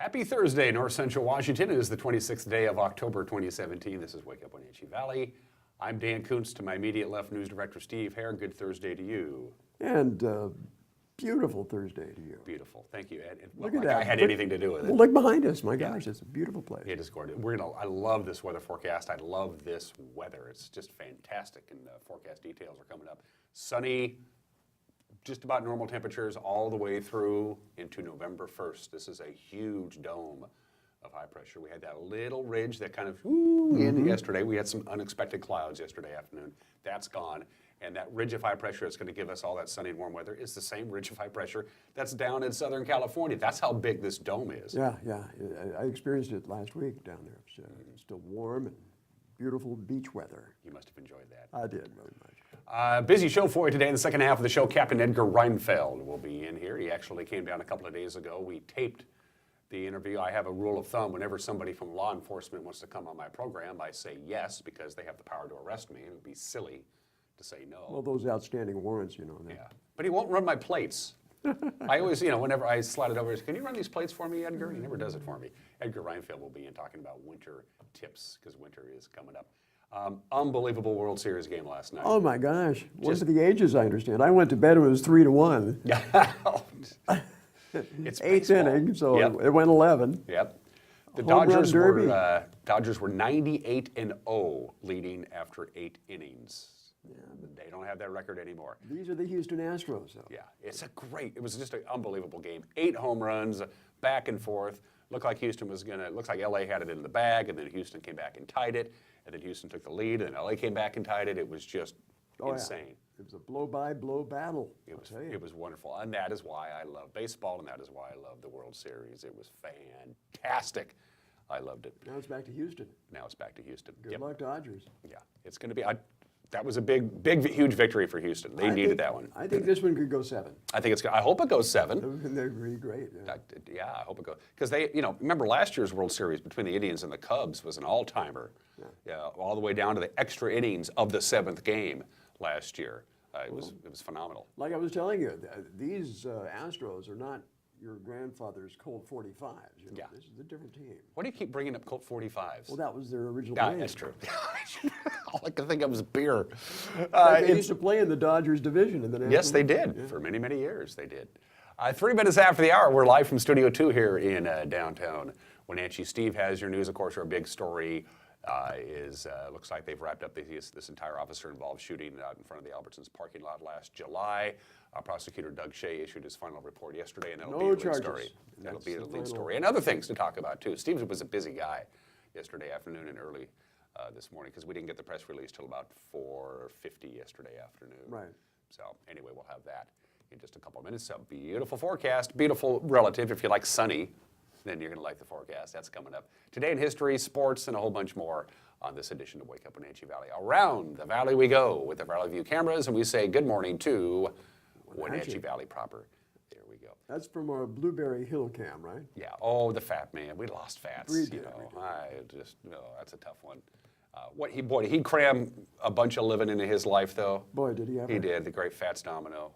Happy Thursday, North Central Washington. It is the 26th day of October 2017. This is Wake Up Wenatchee Valley. I'm Dan Kuntz. To my immediate left, News Director Steve Hare. Good Thursday to you. And beautiful Thursday to you. Beautiful. Thank you, Ed. Look at like that. I had anything to do with it. Well, look behind us. My gosh, it's a beautiful place. It is gorgeous. I love this weather forecast. I love this weather. It's just fantastic, and the forecast details are coming up. Sunny, just about normal temperatures all the way through into November 1st. This is a huge dome of high pressure. We had that little ridge that kind of in yesterday. We had some unexpected clouds yesterday afternoon. That's gone. And that ridge of high pressure that's going to give us all that sunny and warm weather is the same ridge of high pressure that's down in Southern California. That's how big this dome is. Yeah. I experienced it last week down there. It's still warm and beautiful beach weather. You must have enjoyed that. I did very much. Busy show for you today. In the second half of the show, Captain Edgar Reinfeld will be in here. He actually came down a couple of days ago. We taped the interview. I have a rule of thumb. Whenever somebody from law enforcement wants to come on my program, I say yes because they have the power to arrest me. It would be silly to say no. Well, those outstanding warrants, you know. Yeah, but he won't run my plates. I always, whenever I slide it over, he says, can you run these plates for me, Edgar? He never does it for me. Edgar Reinfeld will be in talking about winter tips because winter is coming up. Unbelievable World Series game last night. Oh my gosh, one for the ages, I understand. I went to bed when it was 3-1. It's eighth baseball. inning, so Yep. it went 11. Yep. The Home run derby. Dodgers were 98-0 leading after 8 innings. Yeah, they don't have that record anymore. These are the Houston Astros, though. Yeah, it was just an unbelievable game. 8 home runs, back and forth. Looks like LA had it in the bag, and then Houston came back and tied it, and then Houston took the lead, and then LA came back and tied it. It was just insane. Yeah. It was a blow-by-blow battle. It was wonderful, and that is why I love baseball, and that is why I love the World Series. It was fantastic. I loved it. Now it's back to Houston. Good luck, Dodgers. Yeah, it's going to be. That was a huge victory for Houston. They needed that one. I think this one could go 7. I hope it goes 7. They're really great. Yeah, I hope it goes. Because they, remember last year's World Series between the Indians and the Cubs was an all-timer. Yeah, all the way down to the extra innings of the 7th game last year. It was phenomenal. Like I was telling you, these Astros are not your grandfather's Colt 45s. Yeah. This is a different team. Why do you keep bringing up Colt 45s? Well, that was their original Yeah, name. that's true. All I could think of was beer. They used to play in the Dodgers division in the National Yes, they did. Yeah. For many, many years, they did. 3 minutes after the hour, we're live from Studio 2 here in downtown Wenatchee. Steve has your news. Of course, our big story looks like they've wrapped up this entire officer-involved shooting out in front of the Albertsons parking lot last July. Prosecutor Doug Shea issued his final report yesterday, and that'll be the lead story. That'll be the lead story. And other things to talk about, too. Steve was a busy guy yesterday afternoon and early this morning because we didn't get the press release till about 4:50 yesterday afternoon. Right. So anyway, we'll have that in just a couple of minutes. So beautiful forecast, beautiful relative. If you like sunny, then you're going to like the forecast. That's coming up. Today in history, sports, and a whole bunch more on this edition of Wake Up Wenatchee Valley. Around the valley we go with the Valley View cameras, and we say good morning to Wenatchee Valley proper. There we go. That's from our Blueberry Hill cam, right? Yeah. Oh, the fat man. We lost Fats. We did. That's a tough one. Did he cram a bunch of living into his life, though? Boy, did he ever. He did. The great Fats Domino.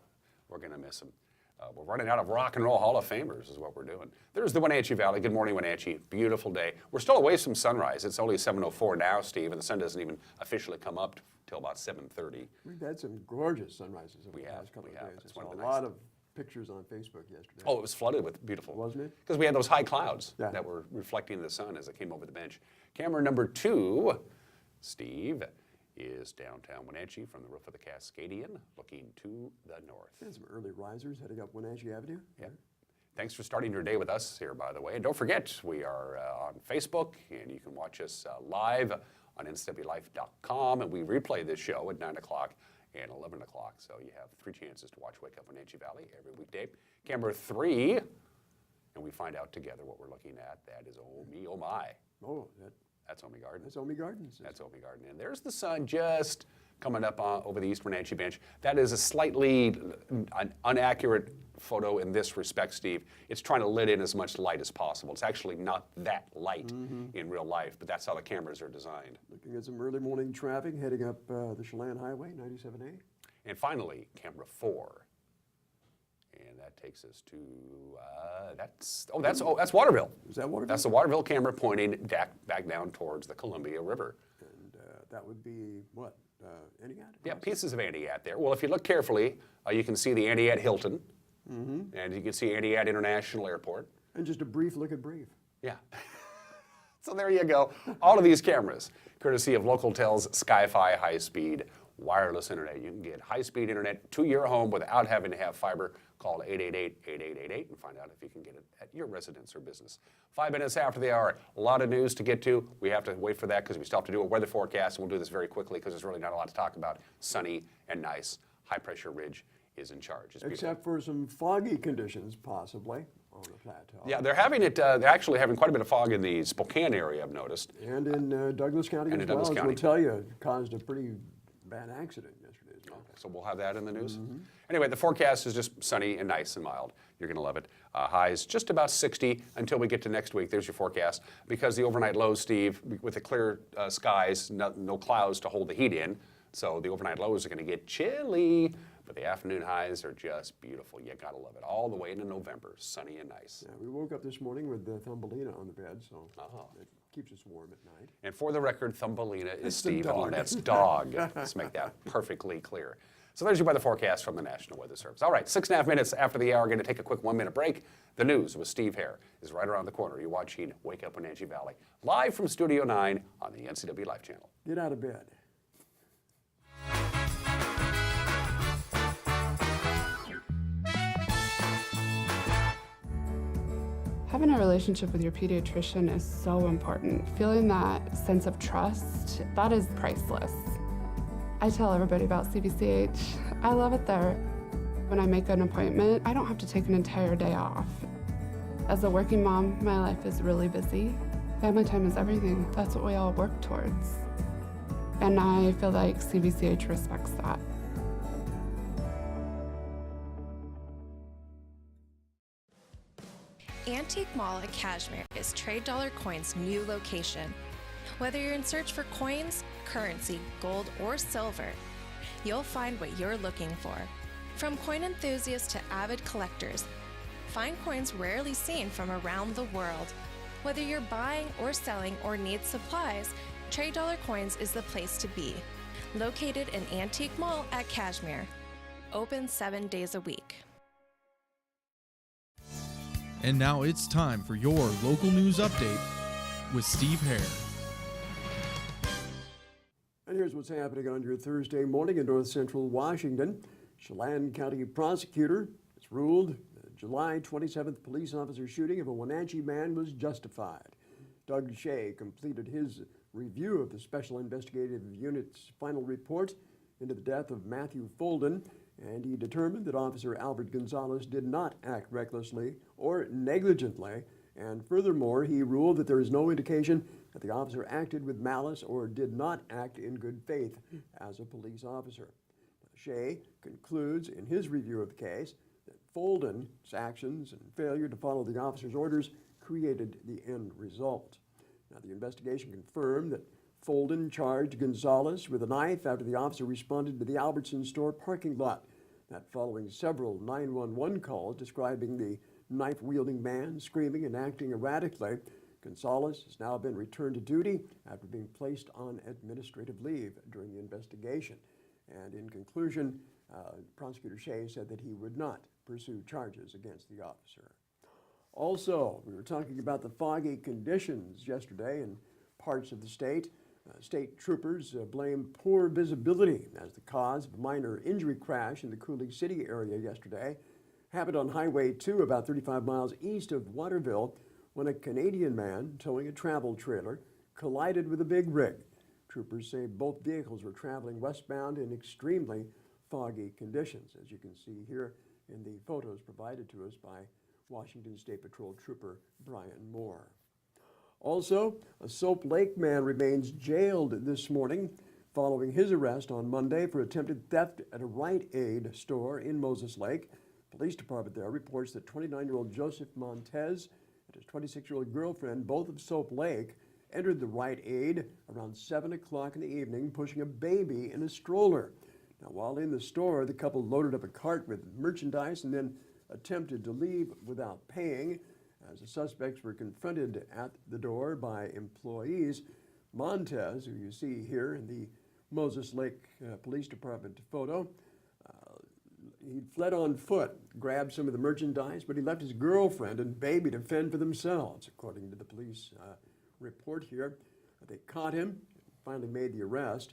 We're going to miss him. We're running out of rock and roll Hall of Famers is what we're doing. There's the Wenatchee Valley. Good morning, Wenatchee. Beautiful day. We're still away from sunrise. It's only 7:04 now, Steve, and the sun doesn't even officially come up till about 7:30. We've had some gorgeous sunrises over the last couple of days. I saw a lot of pictures on Facebook yesterday. Oh, it was flooded with beautiful. Wasn't it? Because we had those high clouds that were reflecting the sun as it came over the bench. Camera number 2, Steve, is downtown Wenatchee from the roof of the Cascadian, looking to the north. And some early risers heading up Wenatchee Avenue. Yep. Thanks for starting your day with us here, by the way. And don't forget, we are on Facebook, and you can watch us live on nswlife.com, and we replay this show at 9 o'clock and 11 o'clock. So you have 3 chances to watch Wake Up Wenatchee Valley every weekday. Camera 3, and we find out together what we're looking at. That is Oh Me, Oh My. Oh, That's Omi Garden. That's Omi Gardens. That's Omi Garden. And there's the sun just coming up over the East Wenatchee bench. That is a slightly inaccurate photo in this respect, Steve. It's trying to let in as much light as possible. It's actually not that light in real life, but that's how the cameras are designed. Looking at some early morning traffic heading up the Chelan Highway, 97A. And finally, camera 4. And that takes us to, that's Waterville. Is that Waterville? That's the Waterville camera pointing back down towards the Columbia River. And that would be what? Entiat? Yeah, pieces of Entiat there. Well, if you look carefully, you can see the Entiat Hilton, and you can see Entiat International Airport. And just a brief look at Brief. Yeah. So there you go. All of these cameras, courtesy of Localtel's Sky-Fi high-speed wireless internet. You can get high-speed internet to your home without having to have fiber. Call 888-8888 and find out if you can get it at your residence or business. 5 minutes after the hour, a lot of news to get to. We have to wait for that because we still have to do a weather forecast, and we'll do this very quickly because there's really not a lot to talk about. Sunny and nice. High-pressure ridge is in charge. It's Except for some foggy conditions, possibly, on the plateau. yeah, they're having it. They're actually having quite a bit of fog in the Spokane area, I've noticed. And in Douglas County And as in well, Douglas as County. we'll tell you, it caused a pretty bad accident yesterday. So we'll have that in the news. Anyway, the forecast is just sunny and nice and mild. You're going to love it. Highs just about 60 until we get to next week. There's your forecast. Because the overnight lows, Steve, with the clear skies, no clouds to hold the heat in, so the overnight lows are going to get chilly, but the afternoon highs are just beautiful. You got to love it. All the way into November, sunny and nice. Yeah, we woke up this morning with Thumbelina on the bed, so it keeps us warm at night. And for the record, Thumbelina is the Steve dog. and Lynette's dog. Let's make that perfectly clear. So there's your weather forecast from the National Weather Service. All right, 6.5 minutes after the hour, we're going to take a quick 1-minute break. The news with Steve Hare is right around the corner. You're watching Wake Up Wenatchee Valley, live from Studio 9 on the NCW Life Channel. Get out of bed. Having a relationship with your pediatrician is so important. Feeling that sense of trust, that is priceless. I tell everybody about CBCH. I love it there. When I make an appointment, I don't have to take an entire day off. As a working mom, my life is really busy. Family time is everything. That's what we all work towards. And I feel like CBCH respects that. Antique Mall at Cashmere is Trade Dollar Coins' new location. Whether you're in search for coins, currency, gold, or silver, you'll find what you're looking for. From coin enthusiasts to avid collectors, find coins rarely seen from around the world. Whether you're buying or selling or need supplies, Trade Dollar Coins is the place to be. Located in Antique Mall at Cashmere. Open 7 days a week. And now it's time for your local news update with Steve Hare. And here's what's happening on your Thursday morning in north central Washington. Chelan County prosecutor has ruled the July 27th police officer shooting of a Wenatchee man was justified. Doug Shea completed his review of the Special Investigative Unit's final report into the death of Matthew Folden, and he determined that Officer Albert Gonzalez did not act recklessly or negligently, and furthermore, he ruled that there is no indication that the officer acted with malice or did not act in good faith as a police officer. Shea concludes in his review of the case that Folden's actions and failure to follow the officer's orders created the end result. Now, the investigation confirmed that Folden charged Gonzalez with a knife after the officer responded to the Albertson store parking lot. That following several 911 calls describing the knife-wielding man screaming and acting erratically, Gonzalez has now been returned to duty after being placed on administrative leave during the investigation. And in conclusion, Prosecutor Shea said that he would not pursue charges against the officer. Also, we were talking about the foggy conditions yesterday in parts of the state. State troopers blame poor visibility as the cause of a minor injury crash in the Coulee City area yesterday. Happened on Highway 2 about 35 miles east of Waterville when a Canadian man towing a travel trailer collided with a big rig. Troopers say both vehicles were traveling westbound in extremely foggy conditions, as you can see here in the photos provided to us by Washington State Patrol Trooper Brian Moore. Also, a Soap Lake man remains jailed this morning following his arrest on Monday for attempted theft at a Rite Aid store in Moses Lake. Police department there reports that 29-year-old Joseph Montez and his 26-year-old girlfriend, both of Soap Lake, entered the Rite Aid around 7 o'clock in the evening, pushing a baby in a stroller. Now, while in the store, the couple loaded up a cart with merchandise and then attempted to leave without paying. As the suspects were confronted at the door by employees, Montez, who you see here in the Moses Lake Police Department photo, he fled on foot, grabbed some of the merchandise, but he left his girlfriend and baby to fend for themselves, according to the police report here. They caught him, finally made the arrest.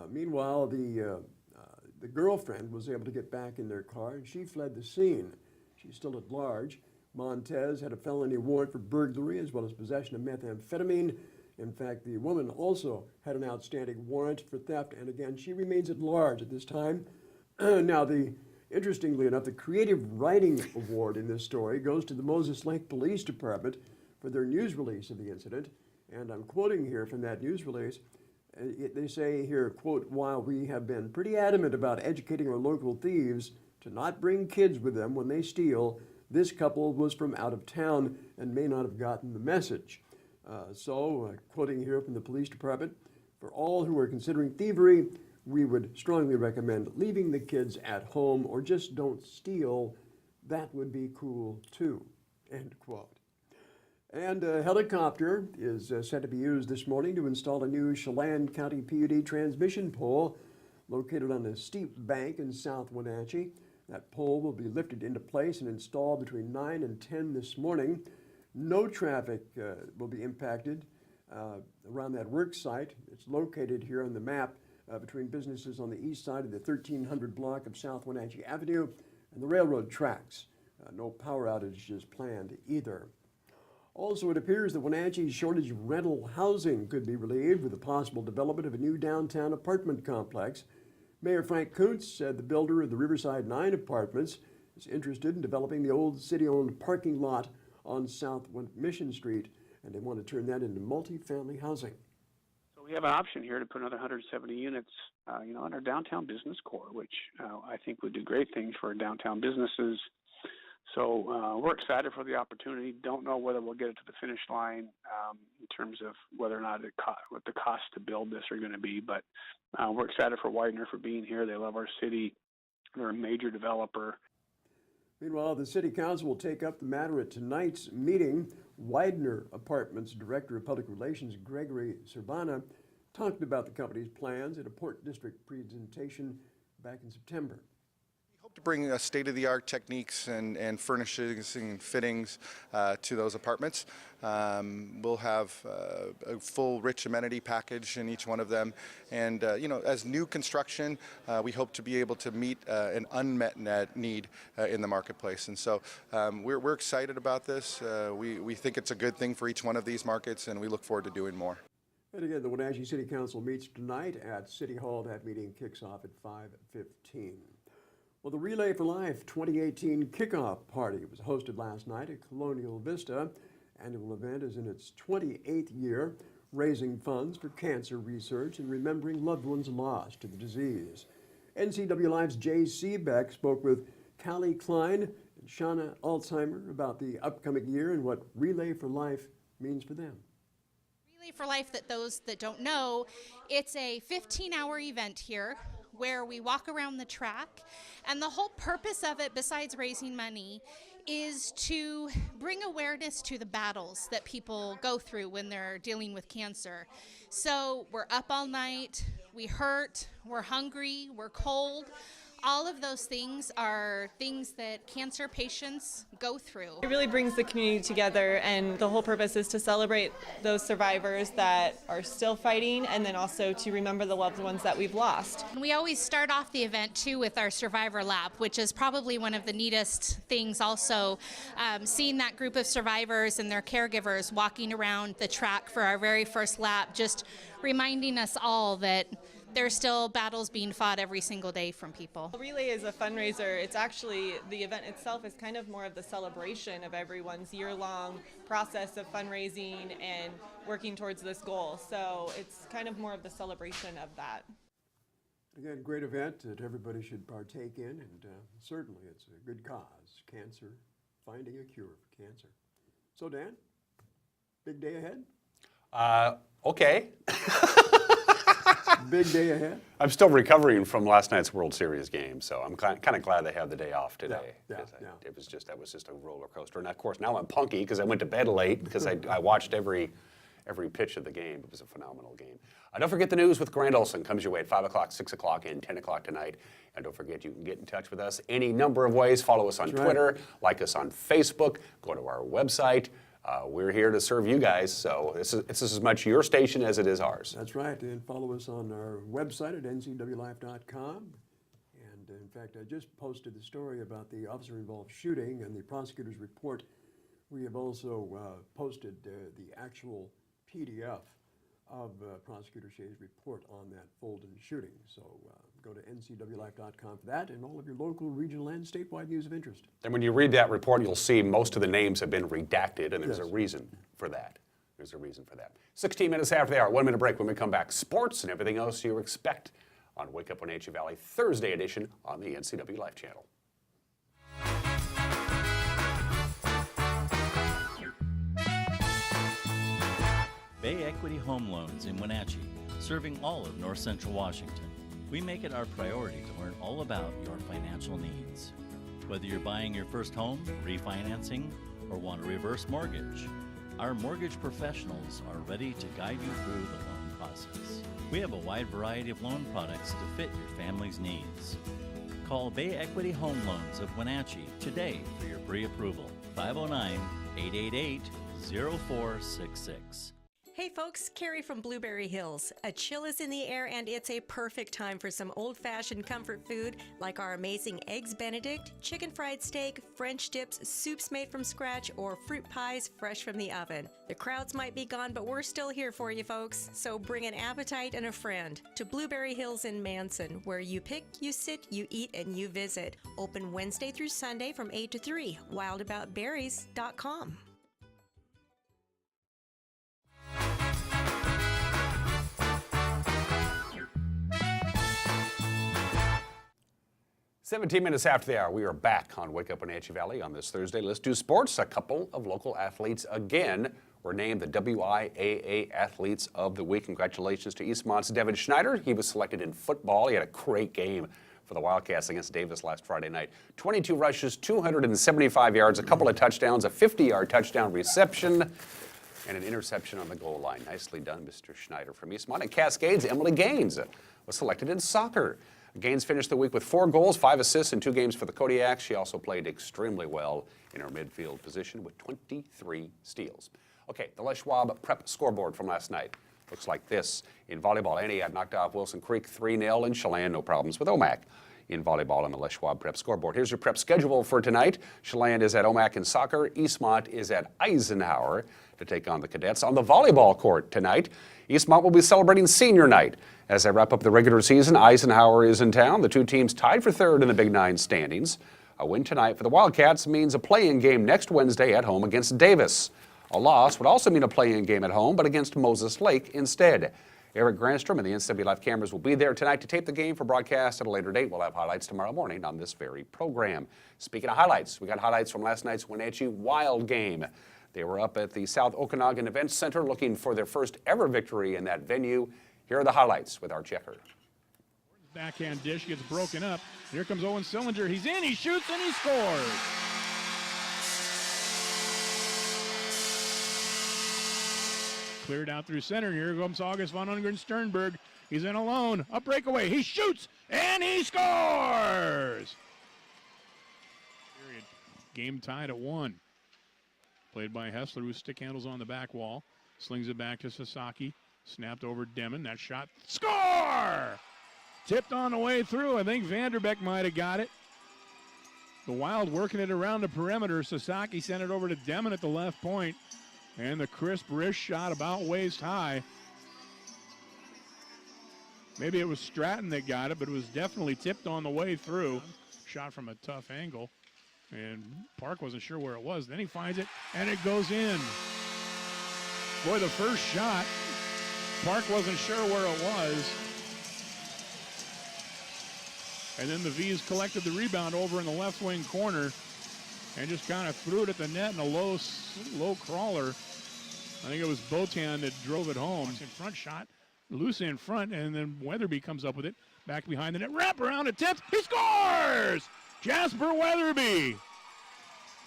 Meanwhile, the girlfriend was able to get back in their car, and she fled the scene. She's still at large. Montez had a felony warrant for burglary as well as possession of methamphetamine. In fact, the woman also had an outstanding warrant for theft, and again, she remains at large at this time. Now, interestingly enough, the Creative Writing Award in this story goes to the Moses Lake Police Department for their news release of the incident. And I'm quoting here from that news release. They say here, quote, "While we have been pretty adamant about educating our local thieves to not bring kids with them when they steal, this couple was from out of town and may not have gotten the message." Quoting here from the police department, "For all who are considering thievery, we would strongly recommend leaving the kids at home or just don't steal. That would be cool too," end quote. And a helicopter is set to be used this morning to install a new Chelan County PUD transmission pole located on a steep bank in South Wenatchee. That pole will be lifted into place and installed between 9 and 10 this morning. No traffic will be impacted around that work site. It's located here on the map between businesses on the east side of the 1300 block of South Wenatchee Avenue and the railroad tracks. No power outages planned either. Also, it appears that Wenatchee's shortage of rental housing could be relieved with the possible development of a new downtown apartment complex. Mayor Frank Kuntz said the builder of the Riverside 9 apartments is interested in developing the old city-owned parking lot on South Mission Street, and they want to turn that into multifamily housing. So we have an option here to put another 170 units, in our downtown business core, which I think would do great things for downtown businesses. So we're excited for the opportunity. Don't know whether we'll get it to the finish line in terms of whether or not what the costs to build this are going to be. But we're excited for Widener for being here. They love our city. They're a major developer. Meanwhile, the City Council will take up the matter at tonight's meeting. Widener Apartments Director of Public Relations Gregory Cervana talked about the company's plans at a Port District presentation back in September. Hope to bring state-of-the-art techniques and furnishings and fittings to those apartments. We'll have a full rich amenity package in each one of them, and as new construction, we hope to be able to meet an unmet need in the marketplace. And so we're excited about this. We think it's a good thing for each one of these markets, and we look forward to doing more. And again, the Wenatchee City Council meets tonight at City Hall. That meeting kicks off at 5:15. Well, the Relay for Life 2018 kickoff party was hosted last night at Colonial Vista. Annual event is in its 28th year, raising funds for cancer research and remembering loved ones lost to the disease. NCW Live's Jay Seebeck spoke with Callie Klein and Shauna Alzheimer about the upcoming year and what Relay for Life means for them. Relay for Life, that those that don't know, it's a 15-hour event here where we walk around the track, and the whole purpose of it, besides raising money, is to bring awareness to the battles that people go through when they're dealing with cancer. So we're up all night, we hurt, we're hungry, we're cold. All of those things are things that cancer patients go through. It really brings the community together, and the whole purpose is to celebrate those survivors that are still fighting, and then also to remember the loved ones that we've lost. We always start off the event too with our survivor lap, which is probably one of the neatest things also, seeing that group of survivors and their caregivers walking around the track for our very first lap, just reminding us all that there's still battles being fought every single day from people. Relay is a fundraiser. It's actually, the event itself is kind of more of the celebration of everyone's year-long process of fundraising and working towards this goal. So it's kind of more of the celebration of that. Again, great event that everybody should partake in, and certainly it's a good cause, cancer, finding a cure for cancer. So Dan, big day ahead? Okay. Big day ahead. I'm still recovering from last night's World Series game, so I'm kind of glad they have the day off today. Yeah, 'Cause yeah. That was just a roller coaster. And of course, now I'm punky because I went to bed late because I watched every pitch of the game. It was a phenomenal game. Don't forget the news with Grant Olson comes your way at 5 o'clock, 6 o'clock, and 10 o'clock tonight. And don't forget, you can get in touch with us any number of ways. Follow us on That's right. Twitter, like us on Facebook, go to our website. We're here to serve you guys, so this is as much your station as it is ours. That's right, and follow us on our website at ncwlife.com. And in fact, I just posted the story about the officer-involved shooting and the prosecutor's report. We have also posted the actual PDF of Prosecutor Shea's report on that Fulton shooting. So go to ncwlife.com for that and all of your local, regional, and statewide news of interest. And when you read that report, you'll see most of the names have been redacted, and there's Yes. a reason for that. There's a reason for that. 16 minutes after the hour, 1 minute break. When we come back, sports and everything else you expect on Wake Up Wenatchee Valley, Thursday edition on the NCW Life channel. Bay Equity Home Loans in Wenatchee, serving all of North Central Washington. We make it our priority to learn all about your financial needs. Whether you're buying your first home, refinancing, or want a reverse mortgage, our mortgage professionals are ready to guide you through the loan process. We have a wide variety of loan products to fit your family's needs. Call Bay Equity Home Loans of Wenatchee today for your pre-approval. 509-888-0466. Hey folks, Carrie from Blueberry Hills. A chill is in the air and it's a perfect time for some old-fashioned comfort food like our amazing Eggs Benedict, chicken fried steak, French dips, soups made from scratch, or fruit pies fresh from the oven. The crowds might be gone, but we're still here for you folks. So bring an appetite and a friend to Blueberry Hills in Manson, where you pick, you sit, you eat, and you visit. Open Wednesday through Sunday from 8 to 3. wildaboutberries.com. "17 minutes after the hour, we are back on Wake Up Wenatchee Valley on this Thursday. Let's do sports. A couple of local athletes again were named the WIAA Athletes of the Week. Congratulations to Eastmont's Devin Schneider. He was selected in football. He had a great game for the Wildcats against Davis last Friday night. 22 rushes, 275 yards, a couple of touchdowns, a 50-yard touchdown reception, and an interception on the goal line. Nicely done, Mr. Schneider from Eastmont. And Cascades, Emily Gaines was selected in soccer. Gaines finished the week with 4 goals, 5 assists in 2 games for the Kodiaks. She also played extremely well in her midfield position with 23 steals. Okay, the Les Schwab prep scoreboard from last night looks like this. In volleyball, Antioch knocked off Wilson Creek 3-0, and Chelan no problems with OMAC in volleyball on the Les Schwab prep scoreboard. Here's your prep schedule for tonight. Chelan is at OMAC in soccer. Eastmont is at Eisenhower to take on the Cadets. On the volleyball court tonight, Eastmont will be celebrating senior night. As they wrap up the regular season, Eisenhower is in town. The two teams tied for third in the Big Nine standings. A win tonight for the Wildcats means a play-in game next Wednesday at home against Davis. A loss would also mean a play-in game at home, but against Moses Lake instead. Eric Granstrom and the NCW Life cameras will be there tonight to tape the game for broadcast at a later date. We'll have highlights tomorrow morning on this very program. Speaking of highlights, we got highlights from last night's Wenatchee Wild game. They were up at the South Okanagan Event Center looking for their first ever victory in that venue. Here are the highlights with our checker. Backhand dish gets broken up. Here comes Owen Sillinger. He's in, he shoots, and he scores. Cleared out through center. Here comes August von Ungern Sternberg. He's in alone. A breakaway. He shoots, and he scores. Period. Game tied at 1. Played by Hessler, who stick handles on the back wall. Slings it back to Sasaki. Snapped over Demon. That shot. Score! Tipped on the way through. I think Vanderbeck might have got it. The Wild working it around the perimeter. Sasaki sent it over to Demon at the left point. And the crisp wrist shot about waist high. Maybe it was Stratton that got it, but it was definitely tipped on the way through. Shot from a tough angle. And Park wasn't sure where it was. Then he finds it, and it goes in. Boy, the first shot, Park wasn't sure where it was. And then the V's collected the rebound over in the left wing corner and just kind of threw it at the net in a low crawler. I think it was Botan that drove it home. In front shot, loose in front, and then Weatherby comes up with it. Back behind the net, wrap around attempt, he scores! Jasper Weatherby!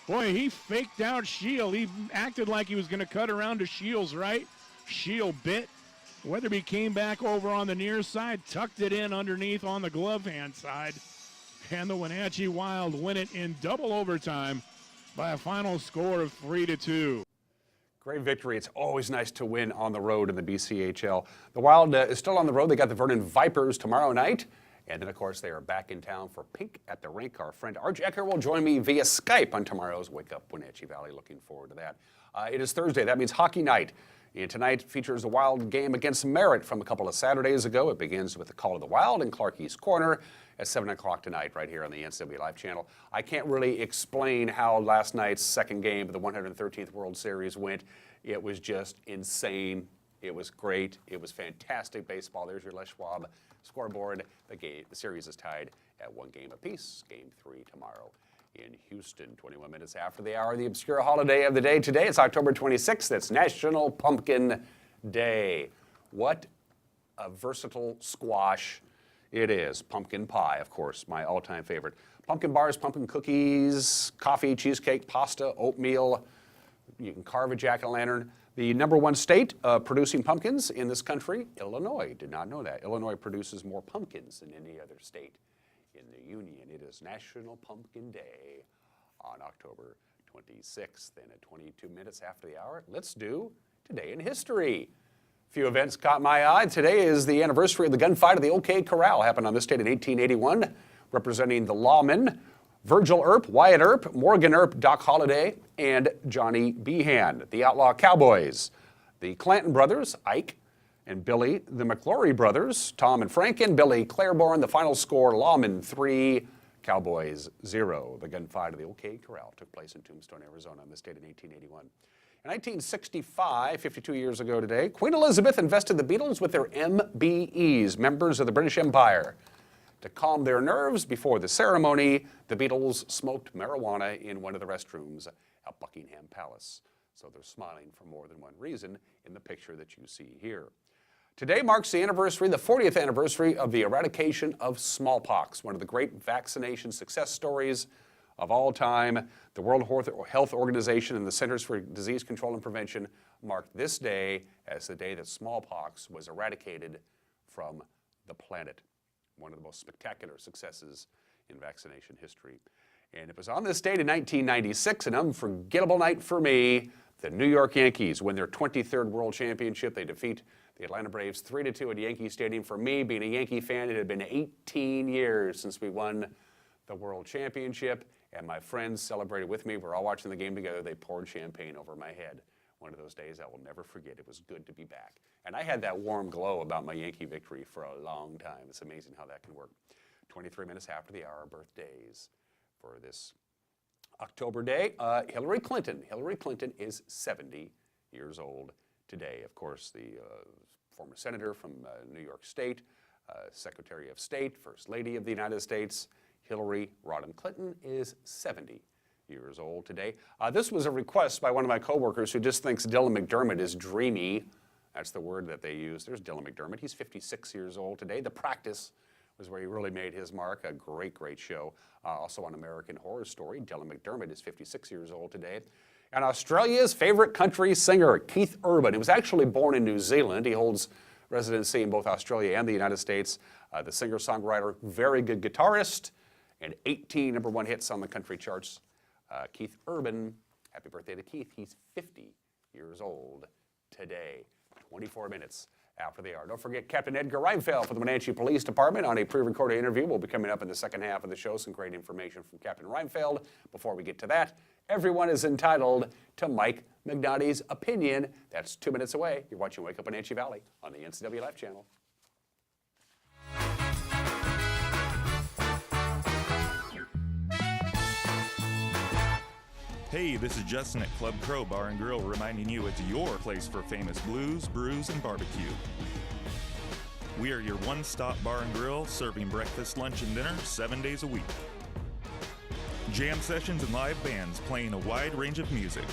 Boy, he faked out Shield. He acted like he was going to cut around to Shield's right. Shield bit. Weatherby came back over on the near side, tucked it in underneath on the glove hand side. And the Wenatchee Wild win it in double overtime by a final score of 3-2. Great victory. It's always nice to win on the road in the BCHL. The Wild is still on the road. They got the Vernon Vipers tomorrow night. And then, of course, they are back in town for Pink at the Rink. Our friend Arch Ecker will join me via Skype on tomorrow's Wake Up Wenatchee Valley. Looking forward to that. It is Thursday. That means hockey night. And tonight features the Wild game against Merritt from a couple of Saturdays ago. It begins with the Call of the Wild in Clarkie's Corner at 7 o'clock tonight right here on the NCW Live channel. I can't really explain how last night's second game of the 113th World Series went. It was just insane. It was great. It was fantastic baseball. There's your Les Schwab scoreboard. The series is tied at 1 game apiece. Game 3 tomorrow in Houston. 21 minutes after the hour, the obscure holiday of the day today. It's October 26th. It's National Pumpkin Day. What a versatile squash it is. Pumpkin pie, of course, my all-time favorite. Pumpkin bars, pumpkin cookies, coffee, cheesecake, pasta, oatmeal. You can carve a jack-o'-lantern. The #1 state producing pumpkins in this country, Illinois. Did not know that. Illinois produces more pumpkins than any other state in the Union. It is National Pumpkin Day on October 26th. And at 22 minutes after the hour, let's do Today in History. A few events caught my eye. Today is the anniversary of the gunfight of the OK Corral. Happened on this date in 1881, representing the lawmen Virgil Earp, Wyatt Earp, Morgan Earp, Doc Holliday, and Johnny Behan. The Outlaw Cowboys, the Clanton brothers, Ike and Billy, the McClory brothers, Tom and Frank, and Billy Claiborne. The final score, Lawmen 3, Cowboys 0. The gunfight of the OK Corral took place in Tombstone, Arizona on this date in 1881. In 1965, 52 years ago today, Queen Elizabeth invested the Beatles with their MBEs, members of the British Empire. To calm their nerves before the ceremony, the Beatles smoked marijuana in one of the restrooms at Buckingham Palace. So they're smiling for more than one reason in the picture that you see here. Today marks the anniversary, the 40th anniversary of the eradication of smallpox, one of the great vaccination success stories of all time. The World Health Organization and the Centers for Disease Control and Prevention marked this day as the day that smallpox was eradicated from the planet. One of the most spectacular successes in vaccination history. And it was on this date in 1996, an unforgettable night for me. The New York Yankees win their 23rd World Championship. They defeat the Atlanta Braves 3-2 at Yankee Stadium. For me, being a Yankee fan, it had been 18 years since we won the World Championship, and my friends celebrated with me. We're all watching the game together. They poured champagne over my head. One of those days I will never forget. It was good to be back. And I had that warm glow about my Yankee victory for a long time. It's amazing how that can work. 23 minutes after the hour, birthdays for this October day. Hillary Clinton. Hillary Clinton is 70 years old today. Of course, the former senator from New York State, Secretary of State, First Lady of the United States, Hillary Rodham Clinton is 70 years old today. This was a request by one of my coworkers who just thinks Dylan McDermott is dreamy. That's the word that they use. There's Dylan McDermott. He's 56 years old today. The Practice was where he really made his mark. A great, great show. Also on American Horror Story, Dylan McDermott is 56 years old today. And Australia's favorite country singer, Keith Urban. He was actually born in New Zealand. He holds residency in both Australia and the United States. The singer-songwriter, very good guitarist, and 18 #1 hits on the country charts. Keith Urban, happy birthday to Keith. He's 50 years old today. 24 minutes after the hour. Don't forget Captain Edgar Reinfeld from the Wenatchee Police Department on a pre-recorded interview will be coming up in the second half of the show. Some great information from Captain Reinfeld. Before we get to that, everyone is entitled to Mike McNally's opinion. That's 2 minutes away. You're watching Wake Up Wenatchee Valley on the NCW Live channel. Hey, this is Justin at Club Crow Bar and Grill reminding you it's your place for famous blues, brews, and barbecue. We are your one-stop bar and grill, serving breakfast, lunch, and dinner 7 days a week. Jam sessions and live bands playing a wide range of music.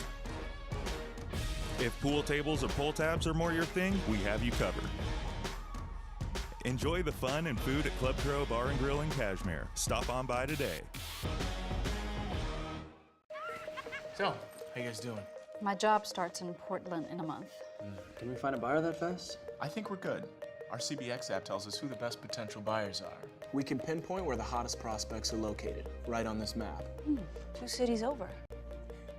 If pool tables or pull tabs are more your thing, we have you covered. Enjoy the fun and food at Club Crow Bar and Grill in Cashmere. Stop on by today. So, how you guys doing? My job starts in Portland in a month. Can we find a buyer that fast? I think we're good. Our CBX app tells us who the best potential buyers are. We can pinpoint where the hottest prospects are located, right on this map. 2 cities over.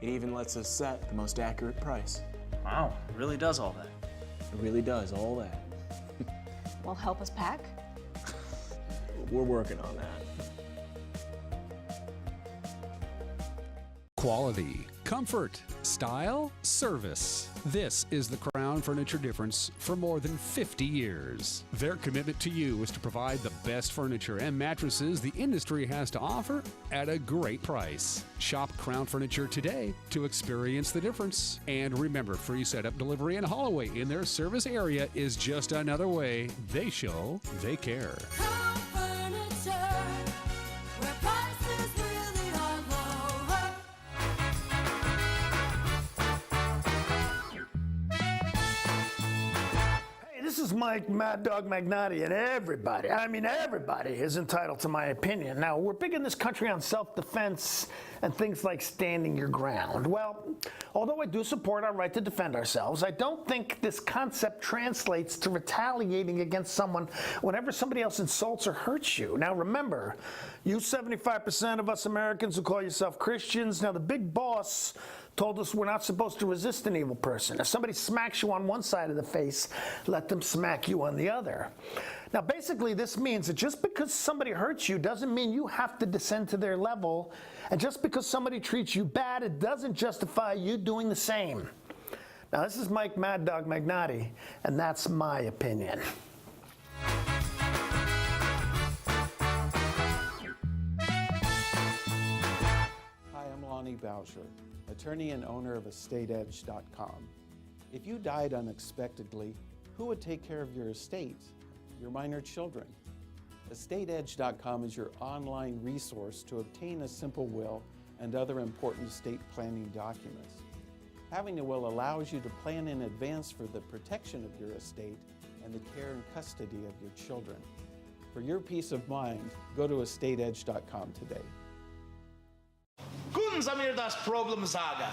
It even lets us set the most accurate price. Wow, it really does all that. It really does all that. Well, help us pack? We're working on that. Quality, comfort, style, service. This is the Crown Furniture difference for more than 50 years. Their commitment to you is to provide the best furniture and mattresses the industry has to offer at a great price. Shop Crown Furniture today to experience the difference. And remember, free setup, delivery, and haul away in their service area is just another way they show they care. This is Mike Mad Dog Magnotti, and everybody is entitled to my opinion. Now, we're big in this country on self-defense and things like standing your ground. Well, although I do support our right to defend ourselves, I don't think this concept translates to retaliating against someone whenever somebody else insults or hurts you. Now, remember, you 75% of us Americans who call yourself Christians, now the big boss told us we're not supposed to resist an evil person. If somebody smacks you on one side of the face, let them smack you on the other. Now, basically, this means that just because somebody hurts you doesn't mean you have to descend to their level. And just because somebody treats you bad, it doesn't justify you doing the same. Now, this is Mike Mad Dog Magnotti, and that's my opinion. Hi, I'm Lonnie Boucher, attorney and owner of EstateEdge.com. If you died unexpectedly, who would take care of your estate, your minor children? EstateEdge.com is your online resource to obtain a simple will and other important estate planning documents. Having a will allows you to plan in advance for the protection of your estate and the care and custody of your children. For your peace of mind, go to EstateEdge.com today. Können Sie mir das Problem sagen?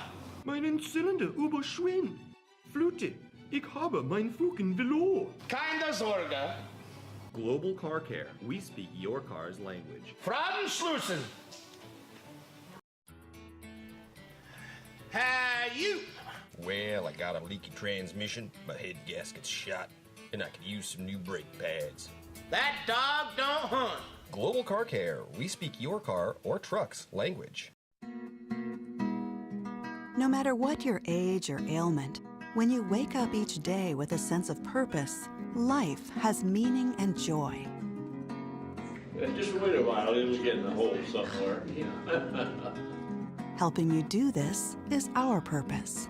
Meinen Zylinder überschwingt. Flute, ich habe mein Fugen verloren. Keine Sorge. Global Car Care. We speak your car's language. Fragenschlüssel. Hey, you. Well, I got a leaky transmission, my head gasket's shot, and I could use some new brake pads. That dog don't hunt. Global Car Care. We speak your car or truck's language. No matter what your age or ailment, when you wake up each day with a sense of purpose, life has meaning and joy. Just wait a while, it'll get in the hole somewhere. Helping you do this is our purpose.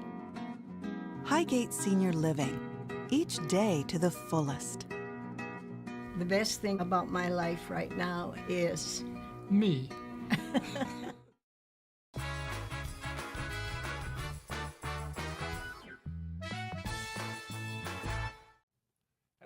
Highgate Senior Living, each day to the fullest. The best thing about my life right now is me.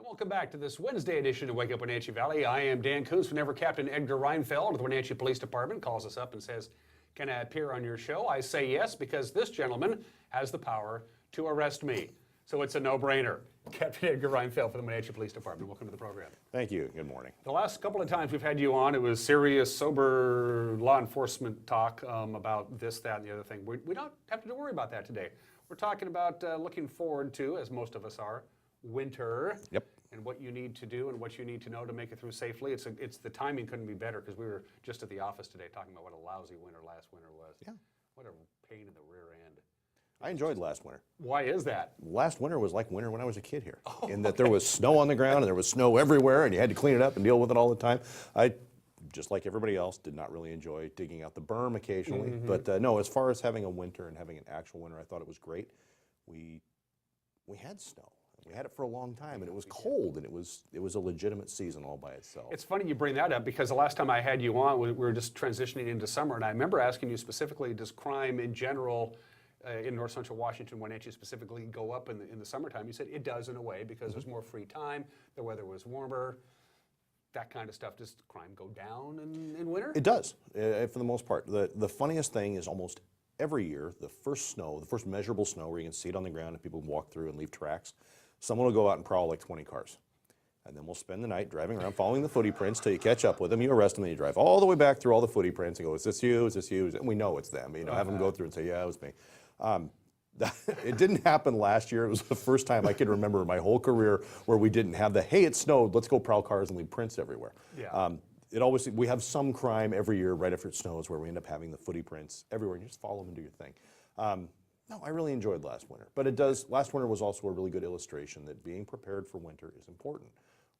Welcome back to this Wednesday edition of Wake Up Wenatchee Valley. I am Dan Coons. Whenever Captain Edgar Reinfeld of the Wenatchee Police Department calls us up and says, "Can I appear on your show?" I say yes, because this gentleman has the power to arrest me. So it's a no-brainer. Captain Edgar Reinfeld for the Wenatchee Police Department. Welcome to the program. Thank you. Good morning. The last couple of times we've had you on, it was serious, sober law enforcement talk about this, that, and the other thing. We don't have to worry about that today. We're talking about looking forward to, as most of us are, winter. Yep. And what you need to do and what you need to know to make it through safely. It's the timing couldn't be better, because we were just at the office today talking about what a lousy winter last winter was. Yeah. What a pain in the rear end. I enjoyed last winter. Why is that? Last winter was like winter when I was a kid here, in that there was snow on the ground and there was snow everywhere, and you had to clean it up and deal with it all the time. I, just like everybody else, did not really enjoy digging out the berm occasionally. Mm-hmm. But no, as far as having a winter and having an actual winter, I thought it was great. We had snow. We had it for a long time, and it was cold, and it was a legitimate season all by itself. It's funny you bring that up, because the last time I had you on, we were just transitioning into summer, and I remember asking you specifically, does crime in general in North Central Washington, Wenatchee specifically, go up in the summertime? You said it does in a way, because there's more free time, the weather was warmer. that kind of stuff, does crime go down in winter? It does, for the most part. The funniest thing is almost every year, the first measurable snow where you can see it on the ground and people can walk through and leave tracks, someone will go out and prowl like 20 cars. And then we'll spend the night driving around following the footy prints till you catch up with them, you arrest them, and you drive all the way back through all the footy prints and go, is this you, is this you? And we know it's them, have them go through and say, yeah, it was me. It didn't happen last year. It was the first time I can remember in my whole career where we didn't have the, hey, it snowed, let's go prowl cars and leave prints everywhere. Yeah. We have some crime every year right after it snows where we end up having the footy prints everywhere and you just follow them and do your thing. No, I really enjoyed last winter, but last winter was also a really good illustration that being prepared for winter is important.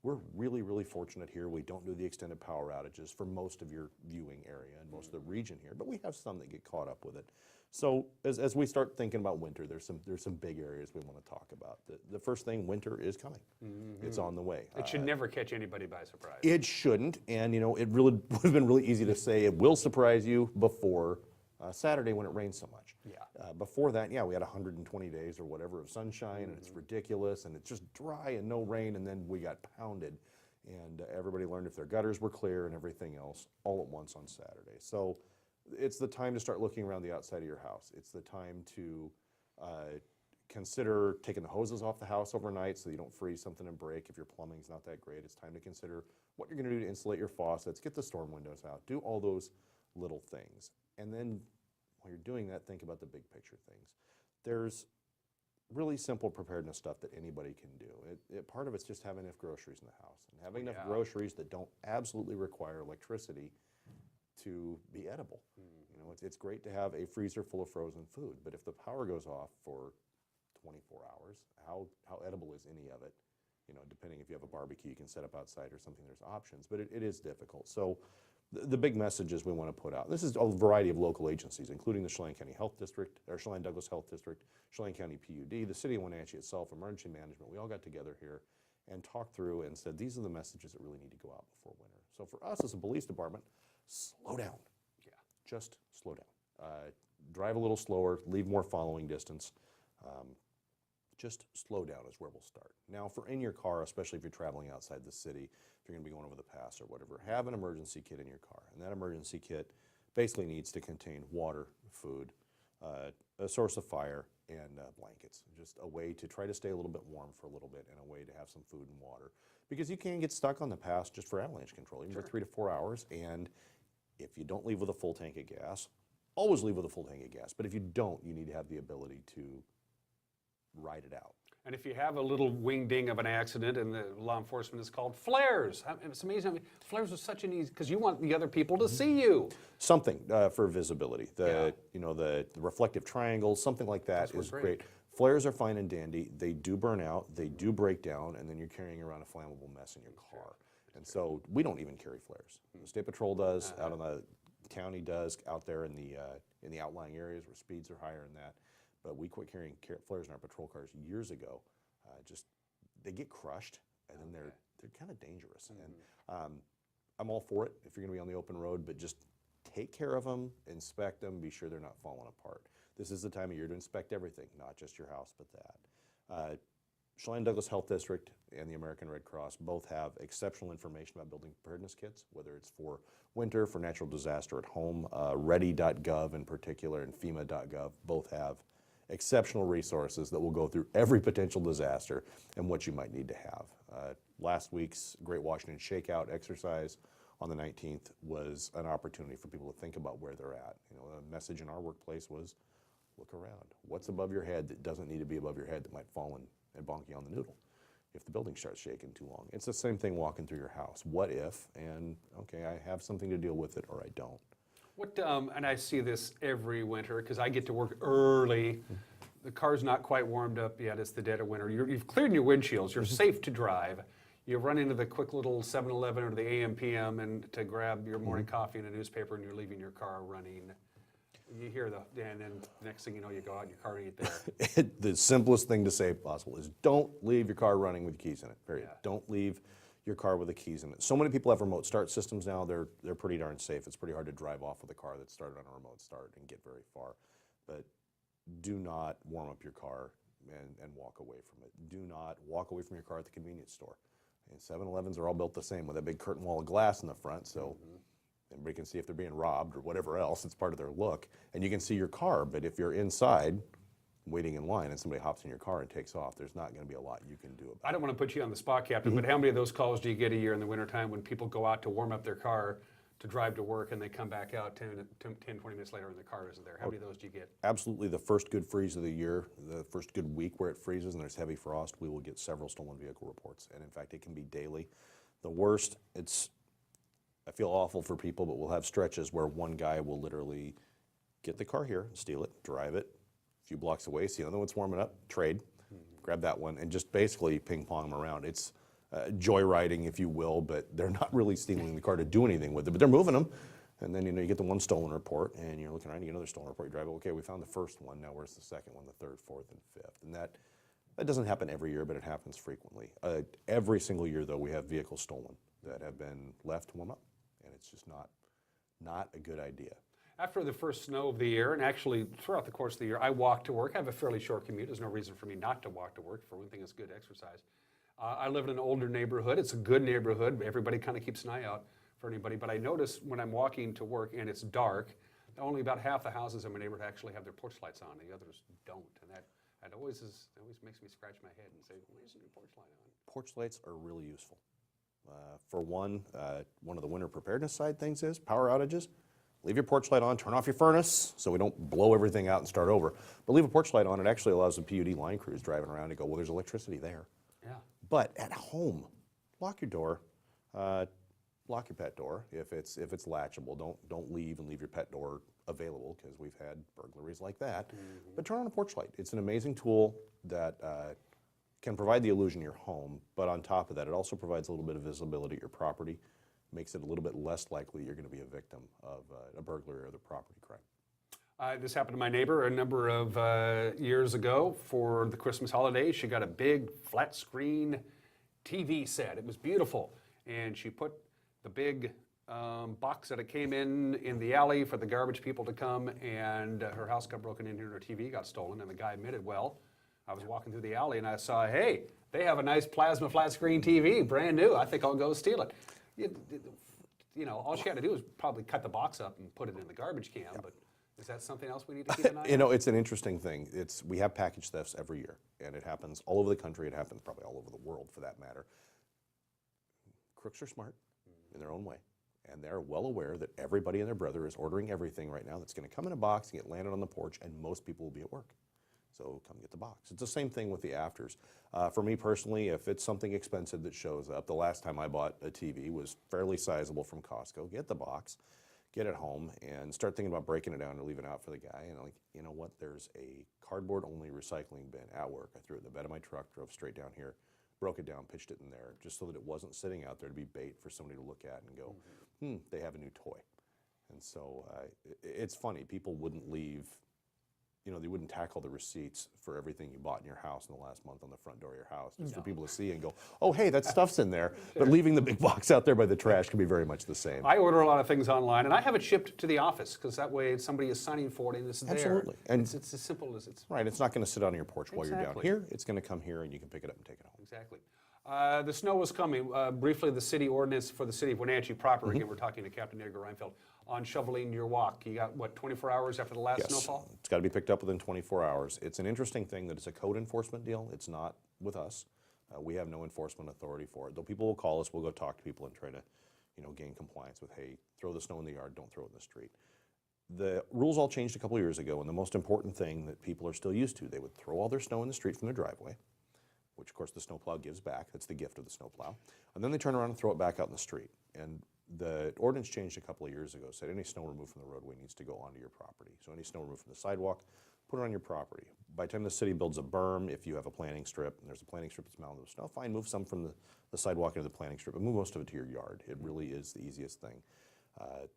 We're really, really fortunate here. We don't do the extended power outages for most of your viewing area and most of the region here, but we have some that get caught up with it. So as we start thinking about winter, there's some big areas we want to talk about. The first thing, winter is coming. Mm-hmm. It's on the way. It should never catch anybody by surprise. It shouldn't, and it really would have been really easy to say it will surprise you before Saturday when it rains so much. Yeah. Before that, yeah, we had 120 days or whatever of sunshine, and it's ridiculous, and it's just dry and no rain, and then we got pounded, and everybody learned if their gutters were clear and everything else all at once on Saturday. So it's the time to start looking around the outside of your house. It's the time to consider taking the hoses off the house overnight so you don't freeze something and break if your plumbing's not that great. It's time to consider what you're going to do to insulate your faucets, get the storm windows out, do all those little things. And then while you're doing that, think about the big picture things. There's really simple preparedness stuff that anybody can do. Part of it's just having enough groceries in the house and having enough groceries that don't absolutely require electricity to be edible. It's great to have a freezer full of frozen food, but if the power goes off for 24 hours, how edible is any of it? Depending if you have a barbecue you can set up outside or something, there's options, but it is difficult. So the big messages we want to put out, this is a variety of local agencies, including the Chelan County Health District, or Chelan Douglas Health District, Chelan County PUD, the City of Wenatchee itself, emergency management. We all got together here and talked through and said, these are the messages that really need to go out before winter. So for us as a police department, slow down. Yeah. Just slow down. Drive a little slower, leave more following distance. Just slow down is where we'll start. Now for in your car, especially if you're traveling outside the city, if you're going to be going over the pass or whatever, have an emergency kit in your car. And that emergency kit basically needs to contain water, food, a source of fire, and blankets. Just a way to try to stay a little bit warm for a little bit and a way to have some food and water. Because you can get stuck on the pass just for avalanche control, even for 3 to 4 hours. And if you don't leave with a full tank of gas, always leave with a full tank of gas. But if you don't, you need to have the ability to ride it out. And if you have a little wing ding of an accident, and the law enforcement is called flares. It's amazing. Flares are such an easy, because you want the other people to see you. Something for visibility. The reflective triangles, something like that is great. Flares are fine and dandy. They do burn out, they do break down, and then you're carrying around a flammable mess in your car. And so we don't even carry flares. The State Patrol does, out on the county does, out there in the outlying areas where speeds are higher than that. But we quit carrying flares in our patrol cars years ago. They get crushed, and then they're kind of dangerous. And I'm all for it if you're going to be on the open road, but just take care of them, inspect them, be sure they're not falling apart. This is the time of year to inspect everything, not just your house, but that. Chelan Douglas Health District and the American Red Cross both have exceptional information about building preparedness kits, whether it's for winter, for natural disaster at home. Ready.gov in particular and FEMA.gov both have exceptional resources that will go through every potential disaster and what you might need to have. Last week's Great Washington Shakeout exercise on the 19th was an opportunity for people to think about where they're at. The message in our workplace was, look around. What's above your head that doesn't need to be above your head that might fall and bonk you on the noodle if the building starts shaking too long? It's the same thing walking through your house. What if, and okay, I have something to deal with it or I don't. And I see this every winter because I get to work early. The car's not quite warmed up yet. It's the dead of winter. You've cleared your windshields. You're safe to drive. You run into the quick little 7-Eleven or the AM/PM and to grab your morning coffee and a newspaper, and you're leaving your car running. You hear and then next thing you know, you go out and your car ain't there. The simplest thing to say possible is don't leave your car running with keys in it, period. Yeah. Don't leave your car with the keys in it. So many people have remote start systems now. They're pretty darn safe. It's pretty hard to drive off with a car that's started on a remote start and get very far. But do not warm up your car and walk away from it. Do not walk away from your car at the convenience store And 7-Elevens are all built the same with a big curtain wall of glass in the front, so everybody can see if they're being robbed or whatever else. It's part of their look. And you can see your car, but if you're inside waiting in line and somebody hops in your car and takes off, there's not going to be a lot you can do about it. I don't want to put you on the spot, Captain, but how many of those calls do you get a year in the wintertime when people go out to warm up their car to drive to work and they come back out 10, 20 minutes later and the car isn't there? How many of those do you get? Absolutely, the first good freeze of the year, the first good week where it freezes and there's heavy frost, we will get several stolen vehicle reports. And in fact, it can be daily. The worst, I feel awful for people, but we'll have stretches where one guy will literally get the car here, steal it, drive it, a few blocks away, see another one's warming up, trade, grab that one, and just basically ping pong them around. It's joyriding, if you will, but they're not really stealing the car to do anything with it, but they're moving them. And then, you get the one stolen report, and you're looking around, you get another stolen report, you drive, okay, we found the first one, now where's the second one, the third, fourth, and fifth? And that doesn't happen every year, but it happens frequently. Every single year, though, we have vehicles stolen that have been left to warm up, and it's just not a good idea. After the first snow of the year, and actually throughout the course of the year, I walk to work. I have a fairly short commute. There's no reason for me not to walk to work. For one thing, it's good exercise. I live in an older neighborhood. It's a good neighborhood. Everybody kind of keeps an eye out for anybody. But I notice when I'm walking to work and it's dark, only about half the houses in my neighborhood actually have their porch lights on. The others don't. And that always makes me scratch my head and say, why isn't your porch light on? Porch lights are really useful. For one of the winter preparedness side things is power outages. Leave your porch light on, turn off your furnace so we don't blow everything out and start over. But leave a porch light on, it actually allows the PUD line crews driving around to go, well, there's electricity there. Yeah. But at home, lock your door, lock your pet door if it's latchable. Don't leave and leave your pet door available, because we've had burglaries like that. But turn on a porch light. It's an amazing tool that can provide the illusion of your home, but on top of that, it also provides a little bit of visibility at your property, makes it a little bit less likely you're going to be a victim of a burglary or other property crime. This happened to my neighbor a number of years ago for the Christmas holidays. She got a big flat screen TV set. It was beautiful. And she put the big box that it came in the alley for the garbage people to come, and her house got broken into and her TV got stolen, and the guy admitted, well, I was walking through the alley and I saw, hey, they have a nice plasma flat screen TV, brand new. I think I'll go steal it. All she had to do was probably cut the box up and put it in the garbage can, but is that something else we need to keep an eye on? It's an interesting thing. We have package thefts every year, and it happens all over the country. It happens probably all over the world, for that matter. Crooks are smart in their own way, and they're well aware that everybody and their brother is ordering everything right now that's going to come in a box and get landed on the porch, and most people will be at work. So come get the box. It's the same thing with the afters. For me personally, if it's something expensive that shows up, the last time I bought a TV was fairly sizable from Costco. Get the box, get it home, and start thinking about breaking it down or leaving it out for the guy. And I'm like, you know what? There's a cardboard-only recycling bin at work. I threw it in the bed of my truck, drove straight down here, broke it down, pitched it in there, just so that it wasn't sitting out there to be bait for somebody to look at and go, they have a new toy. And so it's funny. People wouldn't leave. They wouldn't tackle the receipts for everything you bought in your house in the last month on the front door of your house, just for people to see and go, oh, hey, that stuff's in there. But leaving the big box out there by the trash can be very much the same. I order a lot of things online, and I have it shipped to the office, because that way somebody is signing for it and it's there. Absolutely. And it's as simple as it's... Right, it's not going to sit on your porch while you're down here. It's going to come here, and you can pick it up and take it home. Exactly. The snow was coming. Briefly, the city ordinance for the city of Wenatchee proper, again, we're talking to Captain Edgar Reinfeld, on shoveling your walk. You got, 24 hours after the last snowfall? It's got to be picked up within 24 hours. It's an interesting thing that it's a code enforcement deal. It's not with us. We have no enforcement authority for it. Though people will call us, we'll go talk to people and try to, gain compliance with, hey, throw the snow in the yard, don't throw it in the street. The rules all changed a couple years ago, and the most important thing that people are still used to, they would throw all their snow in the street from their driveway, which of course the snowplow gives back. That's the gift of the snowplow. And then they turn around and throw it back out in the street. And the ordinance changed a couple of years ago, said any snow removed from the roadway needs to go onto your property. So any snow removed from the sidewalk, put it on your property. By the time the city builds a berm, if you have a planting strip, and there's a planting strip that's mounted with snow, fine, move some from the sidewalk into the planting strip, but move most of it to your yard. It really is the easiest thing.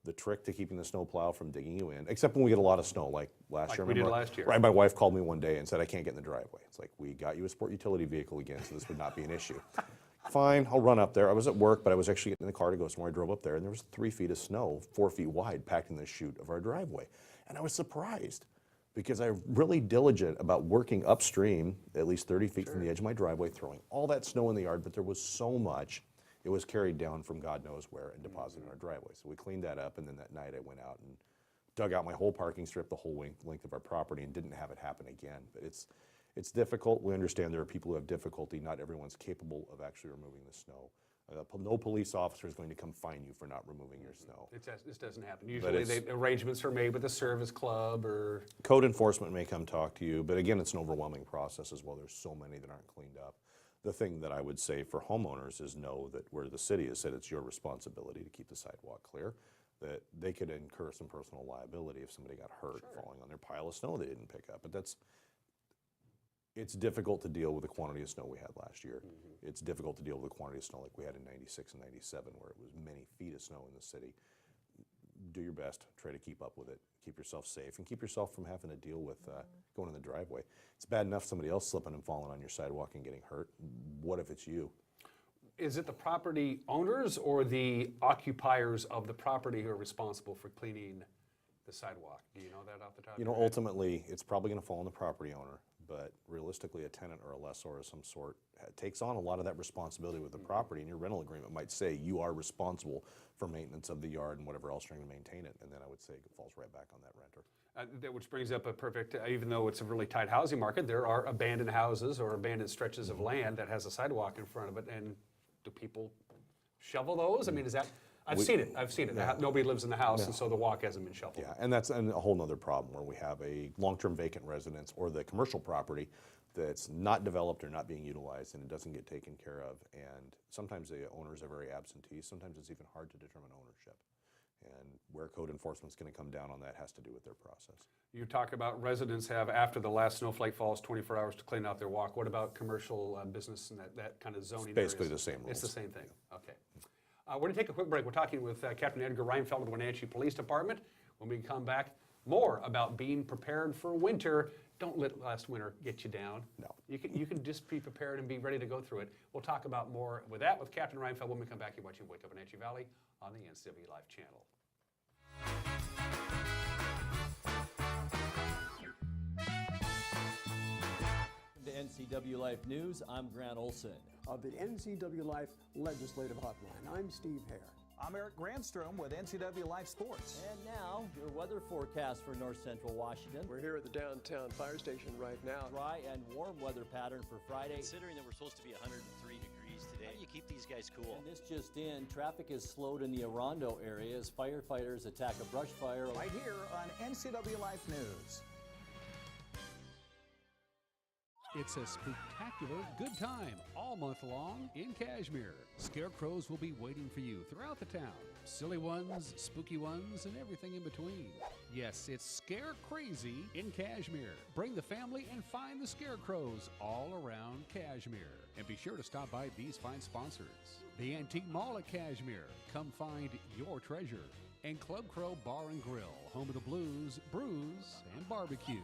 The trick to keeping the snowplow from digging you in, except when we get a lot of snow, like last year. We did last year. Right, my wife called me one day and said, I can't get in the driveway. It's like, we got you a sport utility vehicle again, so this would not be an issue. Fine, I'll run up there. I was at work, but I was actually getting in the car to go somewhere. I drove up there, and there was 3 feet of snow, 4 feet wide, packed in the chute of our driveway. And I was surprised because I'm really diligent about working upstream, at least 30 feet from the edge of my driveway, throwing all that snow in the yard, but there was so much, it was carried down from God knows where and deposited in our driveway. So we cleaned that up, and then that night I went out and dug out my whole parking strip, the whole length of our property, and didn't have it happen again. But it's difficult. We understand there are people who have difficulty. Not everyone's capable of actually removing the snow. No police officer is going to come fine you for not removing your snow. This doesn't happen. Usually arrangements are made with the service club or... Code enforcement may come talk to you, but again, it's an overwhelming process as well. There's so many that aren't cleaned up. The thing that I would say for homeowners is know that where the city has said it's your responsibility to keep the sidewalk clear, that they could incur some personal liability if somebody got hurt falling on their pile of snow they didn't pick up. But it's difficult to deal with the quantity of snow we had last year. It's difficult to deal with the quantity of snow like we had in 96 and 97 where it was many feet of snow in the city. Do your best, try to keep up with it, keep yourself safe, and keep yourself from having to deal with going in the driveway. It's bad enough somebody else slipping and falling on your sidewalk and getting hurt. What if it's you? Is it the property owners or the occupiers of the property who are responsible for cleaning the sidewalk? Do you know that off the top of your head? Ultimately, it's probably going to fall on the property owner, but realistically, a tenant or a lessor of some sort takes on a lot of that responsibility with the property, and your rental agreement might say you are responsible for maintenance of the yard and whatever else you're going to maintain it, and then I would say it falls right back on that renter. Which brings up a perfect, even though it's a really tight housing market, there are abandoned houses or abandoned stretches of land that has a sidewalk in front of it, and do people shovel those? I mean, is that... I've seen it. Yeah. Nobody lives in the house, and so the walk hasn't been shoveled. Yeah, and that's a whole nother problem where we have a long-term vacant residence or the commercial property that's not developed or not being utilized, and it doesn't get taken care of. And sometimes the owners are very absentee. Sometimes it's even hard to determine ownership. And where code enforcement's going to come down on that has to do with their process. You talk about residents have, after the last snowflake falls, 24 hours to clean out their walk. What about commercial business and that kind of zoning? It's basically the same rules. It's the same thing. Okay. We're going to take a quick break. We're talking with Captain Edgar Reinfeldt of the Wenatchee Police Department. When we come back, more about being prepared for winter. Don't let last winter get you down. No. You can just be prepared and be ready to go through it. We'll talk about more with that with Captain Reinfeldt when we come back. You're watching Wake Up Wenatchee Valley on the NCW Life channel. To NCW Life News, I'm Grant Olson. Of the NCW Life Legislative Hotline, I'm Steve Hare. I'm Eric Grandstrom with NCW Life Sports. And now, your weather forecast for north central Washington. We're here at the downtown fire station right now. Dry and warm weather pattern for Friday. Considering that we're supposed to be 103 degrees today, how do you keep these guys cool? And this just in, traffic is slowed in the Orondo area as firefighters attack a brush fire. Right here on NCW Life News. It's a spectacular good time all month long in Cashmere. Scarecrows will be waiting for you throughout the town. Silly ones, spooky ones, and everything in between. Yes, it's Scare Crazy in Cashmere. Bring the family and find the scarecrows all around Cashmere. And be sure to stop by these fine sponsors. The Antique Mall at Cashmere. Come find your treasure. And Club Crow Bar and Grill, home of the blues, brews, and barbecue.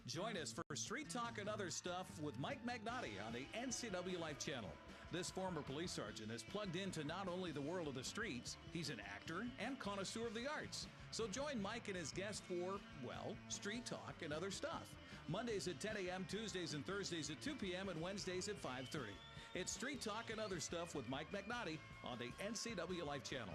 Join us for Street Talk and Other Stuff with Mike Magnotti on the NCW Life channel. This former police sergeant is plugged into not only the world of the streets, he's an actor and connoisseur of the arts. So join Mike and his guests for, well, Street Talk and Other Stuff. Mondays at 10 a.m., Tuesdays and Thursdays at 2 p.m., and Wednesdays at 5:30. It's Street Talk and Other Stuff with Mike Magnotti on the NCW Life channel.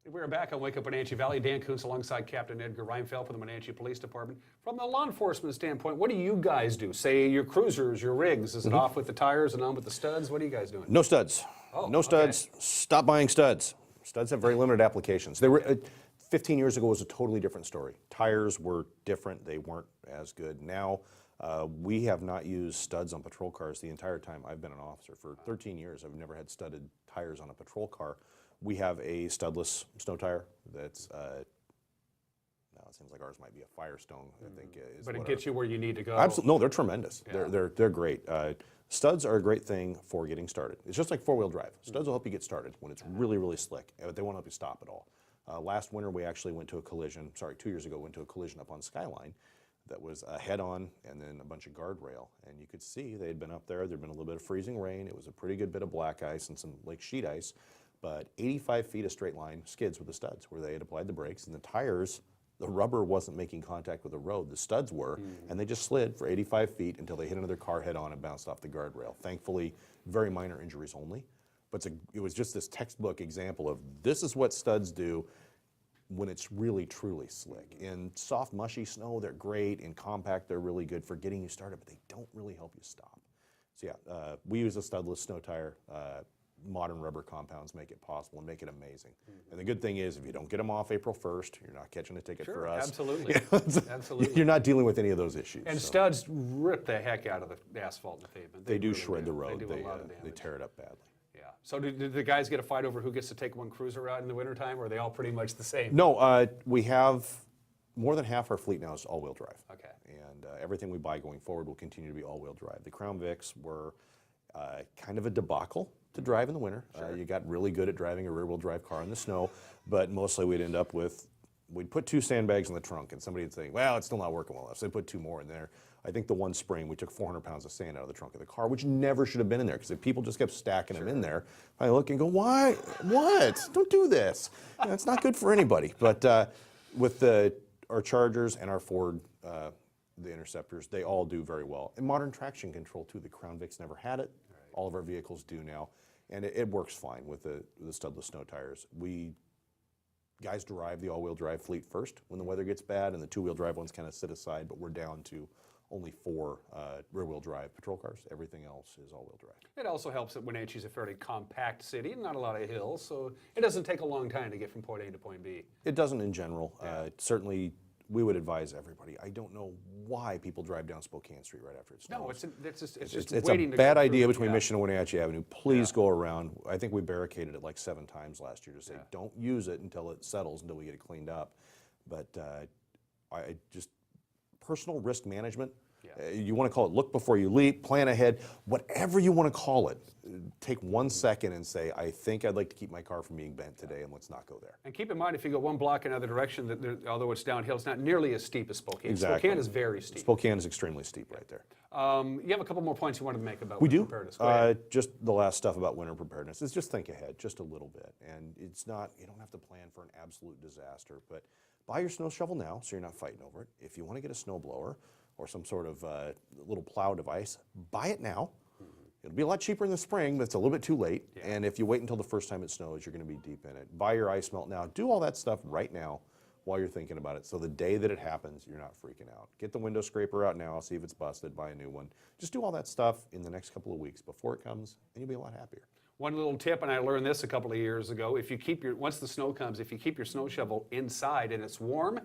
We're back on Wake Up Wenatchee Valley. Dan Kuntz alongside Captain Edgar Reinfeldt from the Wenatchee Police Department. From the law enforcement standpoint, what do you guys do? Say your cruisers, your rigs, is it off with the tires and on with the studs? What are you guys doing? No studs. Oh, no studs. okay. Stop buying studs. Studs have very limited applications. They were 15 years ago was a totally different story. Tires were different, they weren't as good. Now, we have not used studs on patrol cars the entire time I've been an officer. For 13 years, I've never had studded tires on a patrol car. We have a studless snow tire that's, now it seems like ours might be a Firestone, I think. But it gets you where you need to go. Absolutely, no, they're tremendous. Yeah. They're great. Studs are a great thing for getting started. It's just like four-wheel drive. Studs will help you get started when it's really, really slick, but they won't help you stop at all. Last winter, we actually went to a collision, 2 years ago, went to a collision up on Skyline that was a head-on and then a bunch of guardrail. And you could see they had been up there. There'd been a little bit of freezing rain. It was a pretty good bit of black ice and some like sheet ice, but 85 feet of straight line skids with the studs where they had applied the brakes, and the tires, the rubber wasn't making contact with the road. The studs were, and they just slid for 85 feet until they hit another car head-on and bounced off the guardrail. Thankfully, very minor injuries only. But it was just this textbook example of this is what studs do when it's really, truly slick. In soft, mushy snow, they're great. In compact, they're really good for getting you started, but they don't really help you stop. So yeah, we use a studless snow tire. Modern rubber compounds make it possible and make it amazing. And the good thing is, if you don't get them off April 1st, you're not catching a ticket for us. Absolutely. Absolutely. You're not dealing with any of those issues. And studs rip the heck out of the asphalt and the pavement. They do really shred the road. They do a lot of damage. They tear it up badly. Yeah. So do the guys get a fight over who gets to take one cruiser out in the wintertime, or are they all pretty much the same? No, we have more than half our fleet now is all-wheel drive. Okay. And everything we buy going forward will continue to be all-wheel drive. The Crown Vics were kind of a debacle to drive in the winter. You got really good at driving a rear-wheel drive car in the snow, but mostly we'd end up with, we'd put 2 sandbags in the trunk, and somebody would say, well, it's still not working well enough, so they put 2 more in there. I think the one spring, we took 400 pounds of sand out of the trunk of the car, which never should have been in there, because if people just kept stacking them in there, I look and go, why? What? Don't do this. It's not good for anybody. But with our Chargers and our Ford, the Interceptors, they all do very well. And modern traction control, too. The Crown Vics never had it. All of our vehicles do now. And it works fine with the studless snow tires. Guys drive the all-wheel drive fleet first when the weather gets bad, and the two-wheel drive ones kind of sit aside, but we're down to only 4 rear-wheel drive patrol cars. Everything else is all-wheel drive. It also helps that Wenatchee's a fairly compact city, not a lot of hills, so it doesn't take a long time to get from point A to point B. It doesn't in general. Certainly, we would advise everybody. I don't know why people drive down Spokane Street right after it snows. No, it's just it's waiting a to bad go idea through. between Mission and Wenatchee Avenue. Please go around. I think we barricaded it like 7 times last year to say don't use it until it settles, until we get it cleaned up. But I just personal risk management. You want to call it look before you leap, plan ahead, whatever you want to call it. Take 1 second and say, I think I'd like to keep my car from being bent today, and let's not go there. And keep in mind, if you go 1 block in another direction, that although it's downhill, it's not nearly as steep as Spokane. Exactly. Spokane is very steep. Spokane is extremely steep right there. You have a couple more points you wanted to make about We winter do. preparedness. Go ahead. Just the last stuff about winter preparedness is just think ahead just a little bit. And it's not, you don't have to plan for an absolute disaster, but buy your snow shovel now so you're not fighting over it. If you want to get a snow blower or some sort of little plow device, buy it now. It'll be a lot cheaper in the spring, but it's a little bit too late. And if you wait until the first time it snows, you're going to be deep in it. Buy your ice melt now. Do all that stuff right now while you're thinking about it. So the day that it happens, you're not freaking out. Get the window scraper out now, see if it's busted, buy a new one. Just do all that stuff in the next couple of weeks before it comes, and you'll be a lot happier. One little tip, and I learned this a couple of years ago, if you keep once the snow comes, if you keep your snow shovel inside and it's warm,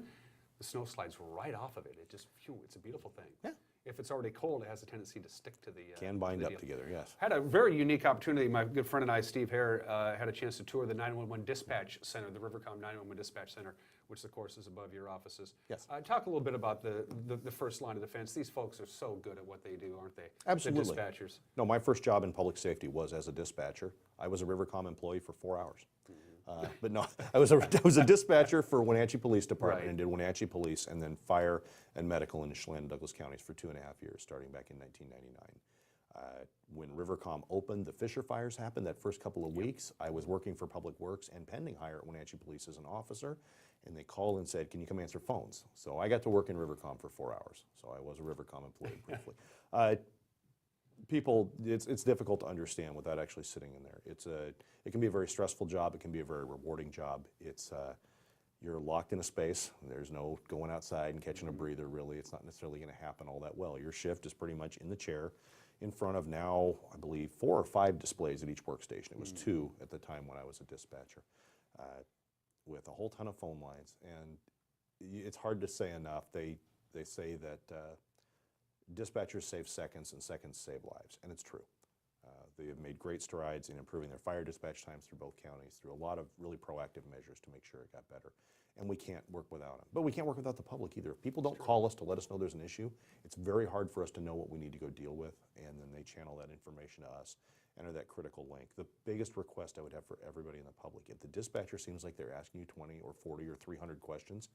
the snow slides right off of it. It just, it's a beautiful thing. Yeah. If it's already cold, it has a tendency to stick to the Can bind up deal. together, yes. Had a very unique opportunity. My good friend and I, Steve Hare, had a chance to tour the 911 Dispatch Center, the Rivercom 911 Dispatch Center, which of course is above your offices. Yes. Talk a little bit about the first line of defense. These folks are so good at what they do, aren't they? Absolutely. The dispatchers. No, my first job in public safety was as a dispatcher. I was a Rivercom employee for 4 hours. But no, I was a dispatcher for Wenatchee Police Department and did Wenatchee Police and then fire and medical in Chelan and Douglas counties for 2.5 years, starting back in 1999. When Rivercom opened, the Fisher fires happened that first couple of weeks. I was working for Public Works and pending hire at Wenatchee Police as an officer, and they called and said, can you come answer phones? So I got to work in Rivercom for 4 hours. So I was a Rivercom employee briefly. People, it's difficult to understand without actually sitting in there. It can be a very stressful job. It can be a very rewarding job. You're locked in a space. There's no going outside and catching a breather, really. It's not necessarily going to happen all that well. Your shift is pretty much in the chair in front of now, I believe, 4 or 5 displays at each workstation. It was 2 at the time when I was a dispatcher. with a whole ton of phone lines, and it's hard to say enough. They say that dispatchers save seconds and seconds save lives, and it's true. They have made great strides in improving their fire dispatch times through both counties, through a lot of really proactive measures to make sure it got better. And we can't work without them. But we can't work without the public either. If people don't call us to let us know there's an issue, it's very hard for us to know what we need to go deal with, and then they channel that information to us, enter that critical link. The biggest request I would have for everybody in the public, if the dispatcher seems like they're asking you 20 or 40 or 300 questions,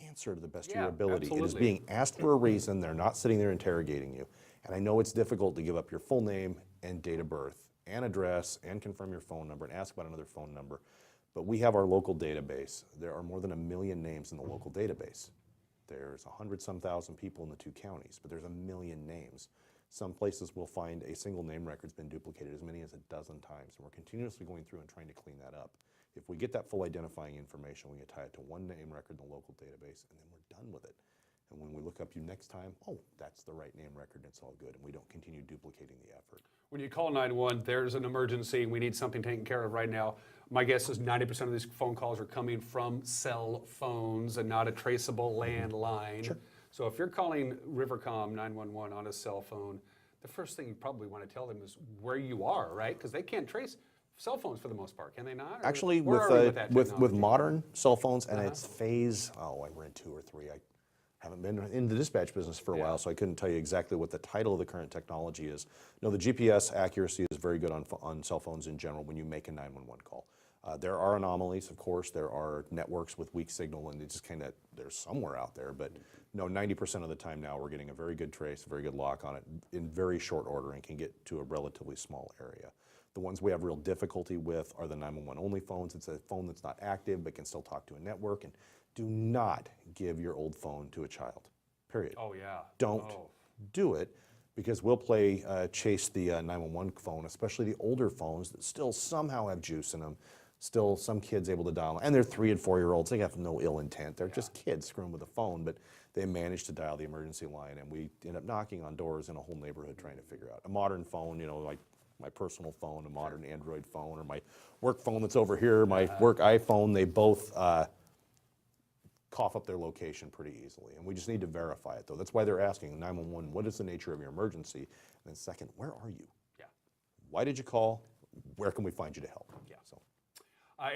answer to the best of your ability. It is being asked for a reason. They're not sitting there interrogating you. And I know it's difficult to give up your full name and date of birth and address and confirm your phone number and ask about another phone number. But we have our local database. There are more than 1 million names in the local database. There's 100-some thousand people in the 2 counties, but there's 1 million names. Some places will find a single name record's been duplicated as many as a dozen times, and we're continuously going through and trying to clean that up. If we get that full identifying information, we can tie it to one name record in the local database, and then we're done with it. And when we look up you next time, oh, that's the right name record, and it's all good, and we don't continue duplicating the effort. When you call 911, there's an emergency, and we need something taken care of right now. My guess is 90% of these phone calls are coming from cell phones and not a traceable landline. Sure. So if you're calling Rivercom 911 on a cell phone, the first thing you probably want to tell them is where you are, right? Because they can't trace cell phones for the most part, can they not? Or Actually, where are we with that with technology? modern cell phones, and it's phase, we're in 2 or 3. I haven't been in the dispatch business for a while, so I couldn't tell you exactly what the title of the current technology is. No, the GPS accuracy is very good on cell phones in general when you make a 911 call. There are anomalies, of course. There are networks with weak signal, and they just kind of, they're somewhere out there. But no, 90% of the time now we're getting a very good trace, a very good lock on it in very short order and can get to a relatively small area. The ones we have real difficulty with are the 911 only phones. It's a phone that's not active but can still talk to a network. And do not give your old phone to a child, period. Oh, yeah. Don't do it, because we'll play chase the 911 phone, especially the older phones that still somehow have juice in them. Still, some kids able to dial, and they're 3- and 4-year-olds. They have no ill intent. They're just kids screwing with a phone, but they manage to dial the emergency line, and we end up knocking on doors in a whole neighborhood trying to figure out. A modern phone, you know, like my personal phone, a modern Android phone, or my work phone that's over here, my work iPhone, they both cough up their location pretty easily, and we just need to verify it, though. That's why they're asking 911, what is the nature of your emergency? And then second, where are you? Yeah. Why did you call? Where can we find you to help? Yeah. So.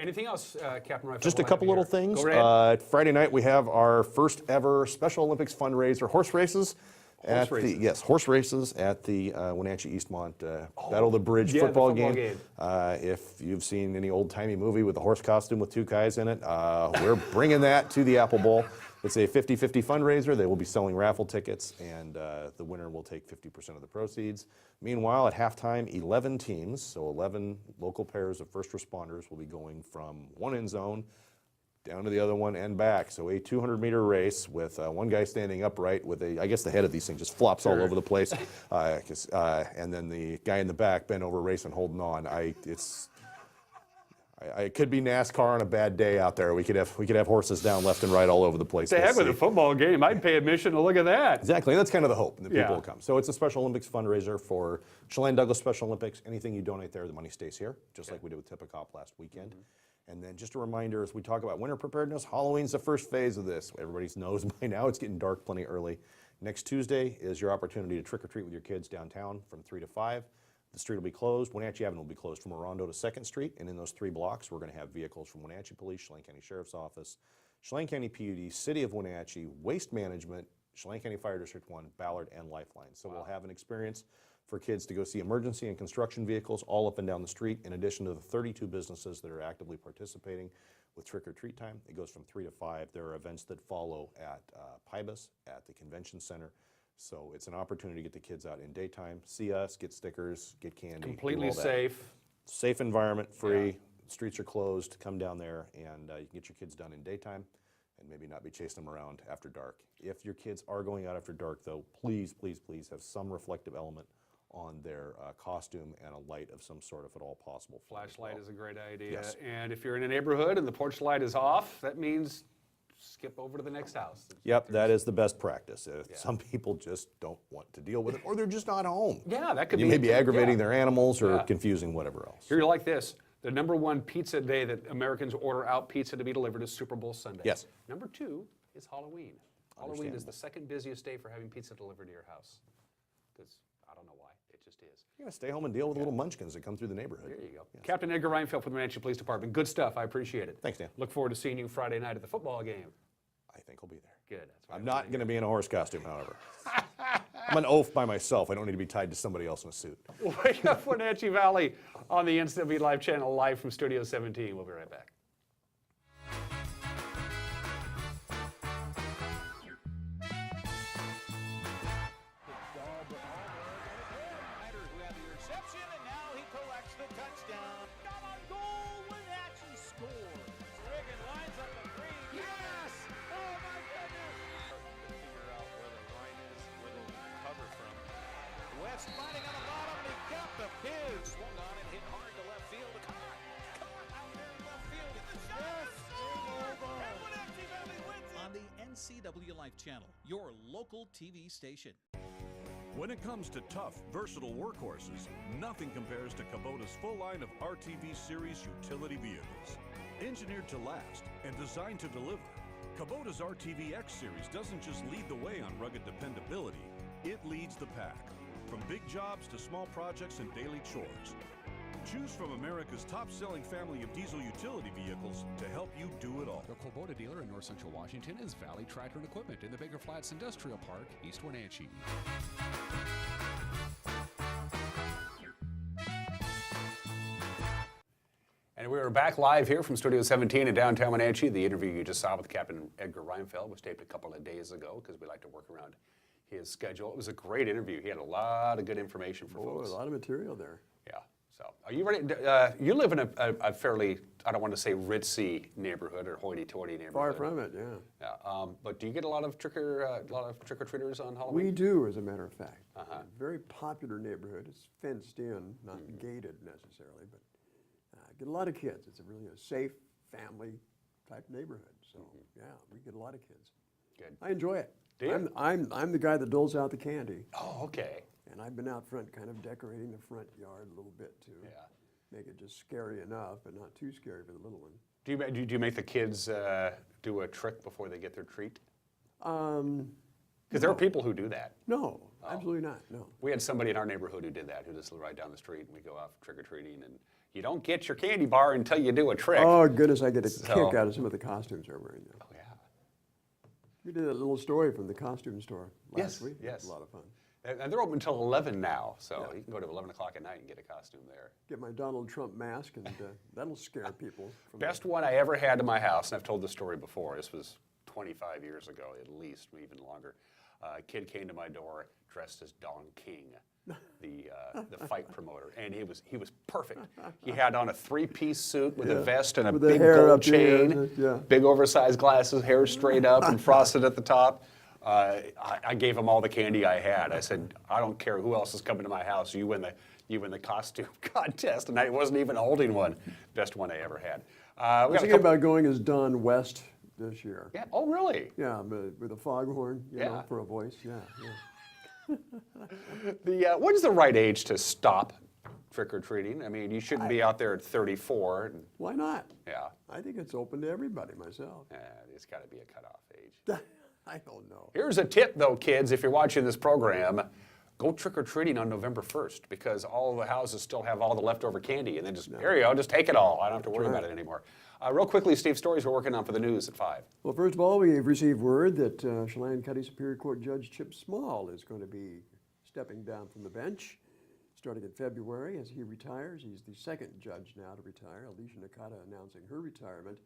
Anything else, Captain Rifle? Just a couple little things. Go right ahead. Friday night we have our first ever Special Olympics fundraiser, horse races. Horse races at the Wenatchee Eastmont Battle of the Bridge football game. If you've seen any old-timey movie with a horse costume with 2 guys in it, we're bringing that to the Apple Bowl. It's a 50-50 fundraiser. They will be selling raffle tickets, and the winner will take 50% of the proceeds. Meanwhile, at halftime, 11 teams, so 11 local pairs of first responders will be going from one end zone down to the other one and back. So a 200-meter race with one guy standing upright with I guess the head of these things just flops all over the place. And then the guy in the back bent over racing, holding on. It could be NASCAR on a bad day out there. We could have horses down left and right all over the place. To heck with a football game. I'd pay admission to look at that. Exactly, and that's kind of the hope that people will come. So it's a Special Olympics fundraiser for Chelan Douglas Special Olympics. Anything you donate there, the money stays here, just like we did with Tippecanoe last weekend. And then just a reminder, as we talk about winter preparedness, Halloween's the first phase of this. Everybody knows by now it's getting dark plenty early. Next Tuesday is your opportunity to trick or treat with your kids downtown from 3 to 5. The street will be closed. Wenatchee Avenue will be closed from Orondo to 2nd Street. And in those 3 blocks, we're going to have vehicles from Wenatchee Police, Chelan County Sheriff's Office, Chelan County PUD, City of Wenatchee, Waste Management, Chelan County Fire District 1, Ballard, and Lifeline. So we'll have an experience for kids to go see emergency and construction vehicles all up and down the street, in addition to the 32 businesses that are actively participating with trick or treat time. It goes from 3 to 5. There are events that follow at Pybus, at the Convention Center. So it's an opportunity to get the kids out in daytime, see us, get stickers, get candy. Completely safe. Safe environment, free. Streets are closed. Come down there and you can get your kids done in daytime and maybe not be chasing them around after dark. If your kids are going out after dark, though, please, please, please have some reflective element on their costume and a light of some sort if at all possible. Flashlight is a great idea. Yes. And if you're in a neighborhood and the porch light is off, that means skip over to the next house. Yep, that is the best practice. Some people just don't want to deal with it, or they're just not home. Yeah, that could be. You may be aggravating their animals or confusing whatever else. Here, like this. The number one pizza day that Americans order out pizza to be delivered is Super Bowl Sunday. Yes. Number 2 is Halloween. Halloween is the second busiest day for having pizza delivered to your house. Because I don't know why, it just is. You gotta stay home and deal with the little munchkins that come through the neighborhood. There you go. Yes. Captain Edgar Reinfeldt from the Wenatchee Police Department. Good stuff, I appreciate it. Thanks, Dan. Look forward to seeing you Friday night at the football game. I think I'll be there. Good. That's what I'm not gonna be in a horse costume, however. I'm an oaf by myself. I don't need to be tied to somebody else in a suit. Wake up Wenatchee Valley on the NCW Live channel, live from Studio 17. We'll be right back. Sliding on the bottom, and he got the pin. Swung on and hit hard to left field. Caught out there in left field. The shot is over. And Wenatchee Valley wins it. On the NCW Life channel, your local TV station. When it comes to tough, versatile workhorses, nothing compares to Kubota's full line of RTV Series utility vehicles. Engineered to last and designed to deliver, Kubota's RTVX Series doesn't just lead the way on rugged dependability, it leads the pack. From big jobs to small projects and daily chores. Choose from America's top-selling family of diesel utility vehicles to help you do it all. The Kubota dealer in North Central Washington is Valley Tractor and Equipment in the Baker Flats Industrial Park, East Wenatchee. And we are back live here from Studio 17 in downtown Wenatchee. The interview you just saw with Captain Edgar Reinfeldt was taped a couple of days ago because we like to work around his schedule. It was a great interview. He had a lot of good information for folks. A lot of material there. Yeah. So, are you ready? You live in a fairly, I don't want to say ritzy neighborhood or hoity-toity neighborhood. Far from it, yeah. Yeah. But do you get a lot of trick-or-treaters on Halloween? We do, as a matter of fact. Very popular neighborhood. It's fenced in, not gated necessarily, but get a lot of kids. It's really a safe, family-type neighborhood. So, yeah, we get a lot of kids. Good. I enjoy it. Do you? I'm the guy that doles out the candy. Oh, okay. And I've been out front kind of decorating the front yard a little bit to make it just scary enough, but not too scary for the little one. Do you make the kids do a trick before they get their treat? Because there are people who do that. No, absolutely not, no. We had somebody in our neighborhood who did that, who just lived right down the street, and we go off trick-or-treating, and you don't get your candy bar until you do a trick. Oh, goodness, I get a kick out of some of the costumes they're wearing now. Oh, yeah. We did a little story from the costume store last week. Yes. It was a lot of fun. And they're open until 11 now, so you can go to 11 o'clock at night and get a costume there. Get my Donald Trump mask, and that'll scare people. Best one I ever had in my house, and I've told this story before. This was 25 years ago, at least, even longer. A kid came to my door dressed as Don King, the fight promoter, and he was perfect. He had on a three-piece suit with a vest and a with big hair gold up here, chain, big oversized glasses, hair straight up and frosted at the top. I gave him all the candy I had. I said, I don't care who else is coming to my house. You win the costume contest, and I wasn't even holding one. Best one I ever had. I was thinking about going as Don West this year. Yeah. Oh, really? Yeah, with a foghorn, you know, for a voice. Yeah. What is the right age to stop trick-or-treating? I mean, you shouldn't be out there at 34. Why not? Yeah. I think it's open to everybody myself. Yeah, it's got to be a cutoff age. I don't know. Here's a tip, though, kids, if you're watching this program. Go trick-or-treating on November 1st because all the houses still have all the leftover candy. And then here you go, just take it all. I don't have to worry about it anymore. Real quickly, Steve, stories we're working on for the news at 5. Well, first of all, we've received word that Chelan County Superior Court Judge Chip Small is going to be stepping down from the bench starting in February as he retires. He's the second judge now to retire. Alicia Nakata announcing her retirement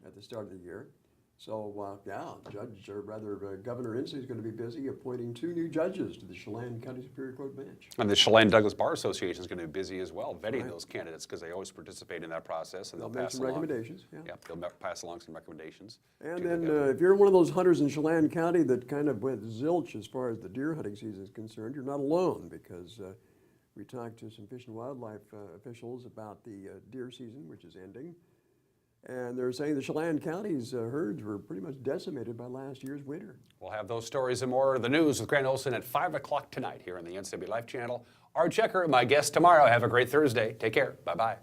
at the start of the year. So, Governor Inslee is going to be busy appointing 2 new judges to the Chelan County Superior Court bench. And the Chelan Douglas Bar Association is going to be busy as well, vetting those candidates because they always participate in that process, and they'll pass some recommendations. Yeah, they'll pass along some recommendations. And then, if you're one of those hunters in Chelan County that kind of went zilch as far as the deer hunting season is concerned, you're not alone because we talked to some Fish and Wildlife officials about the deer season, which is ending. And they're saying the Chelan County's herds were pretty much decimated by last year's winter. We'll have those stories and more of the news with Grant Olson at 5 o'clock tonight here on the NCW Life channel. Art Checker, my guest tomorrow. Have a great Thursday. Take care. Bye-bye.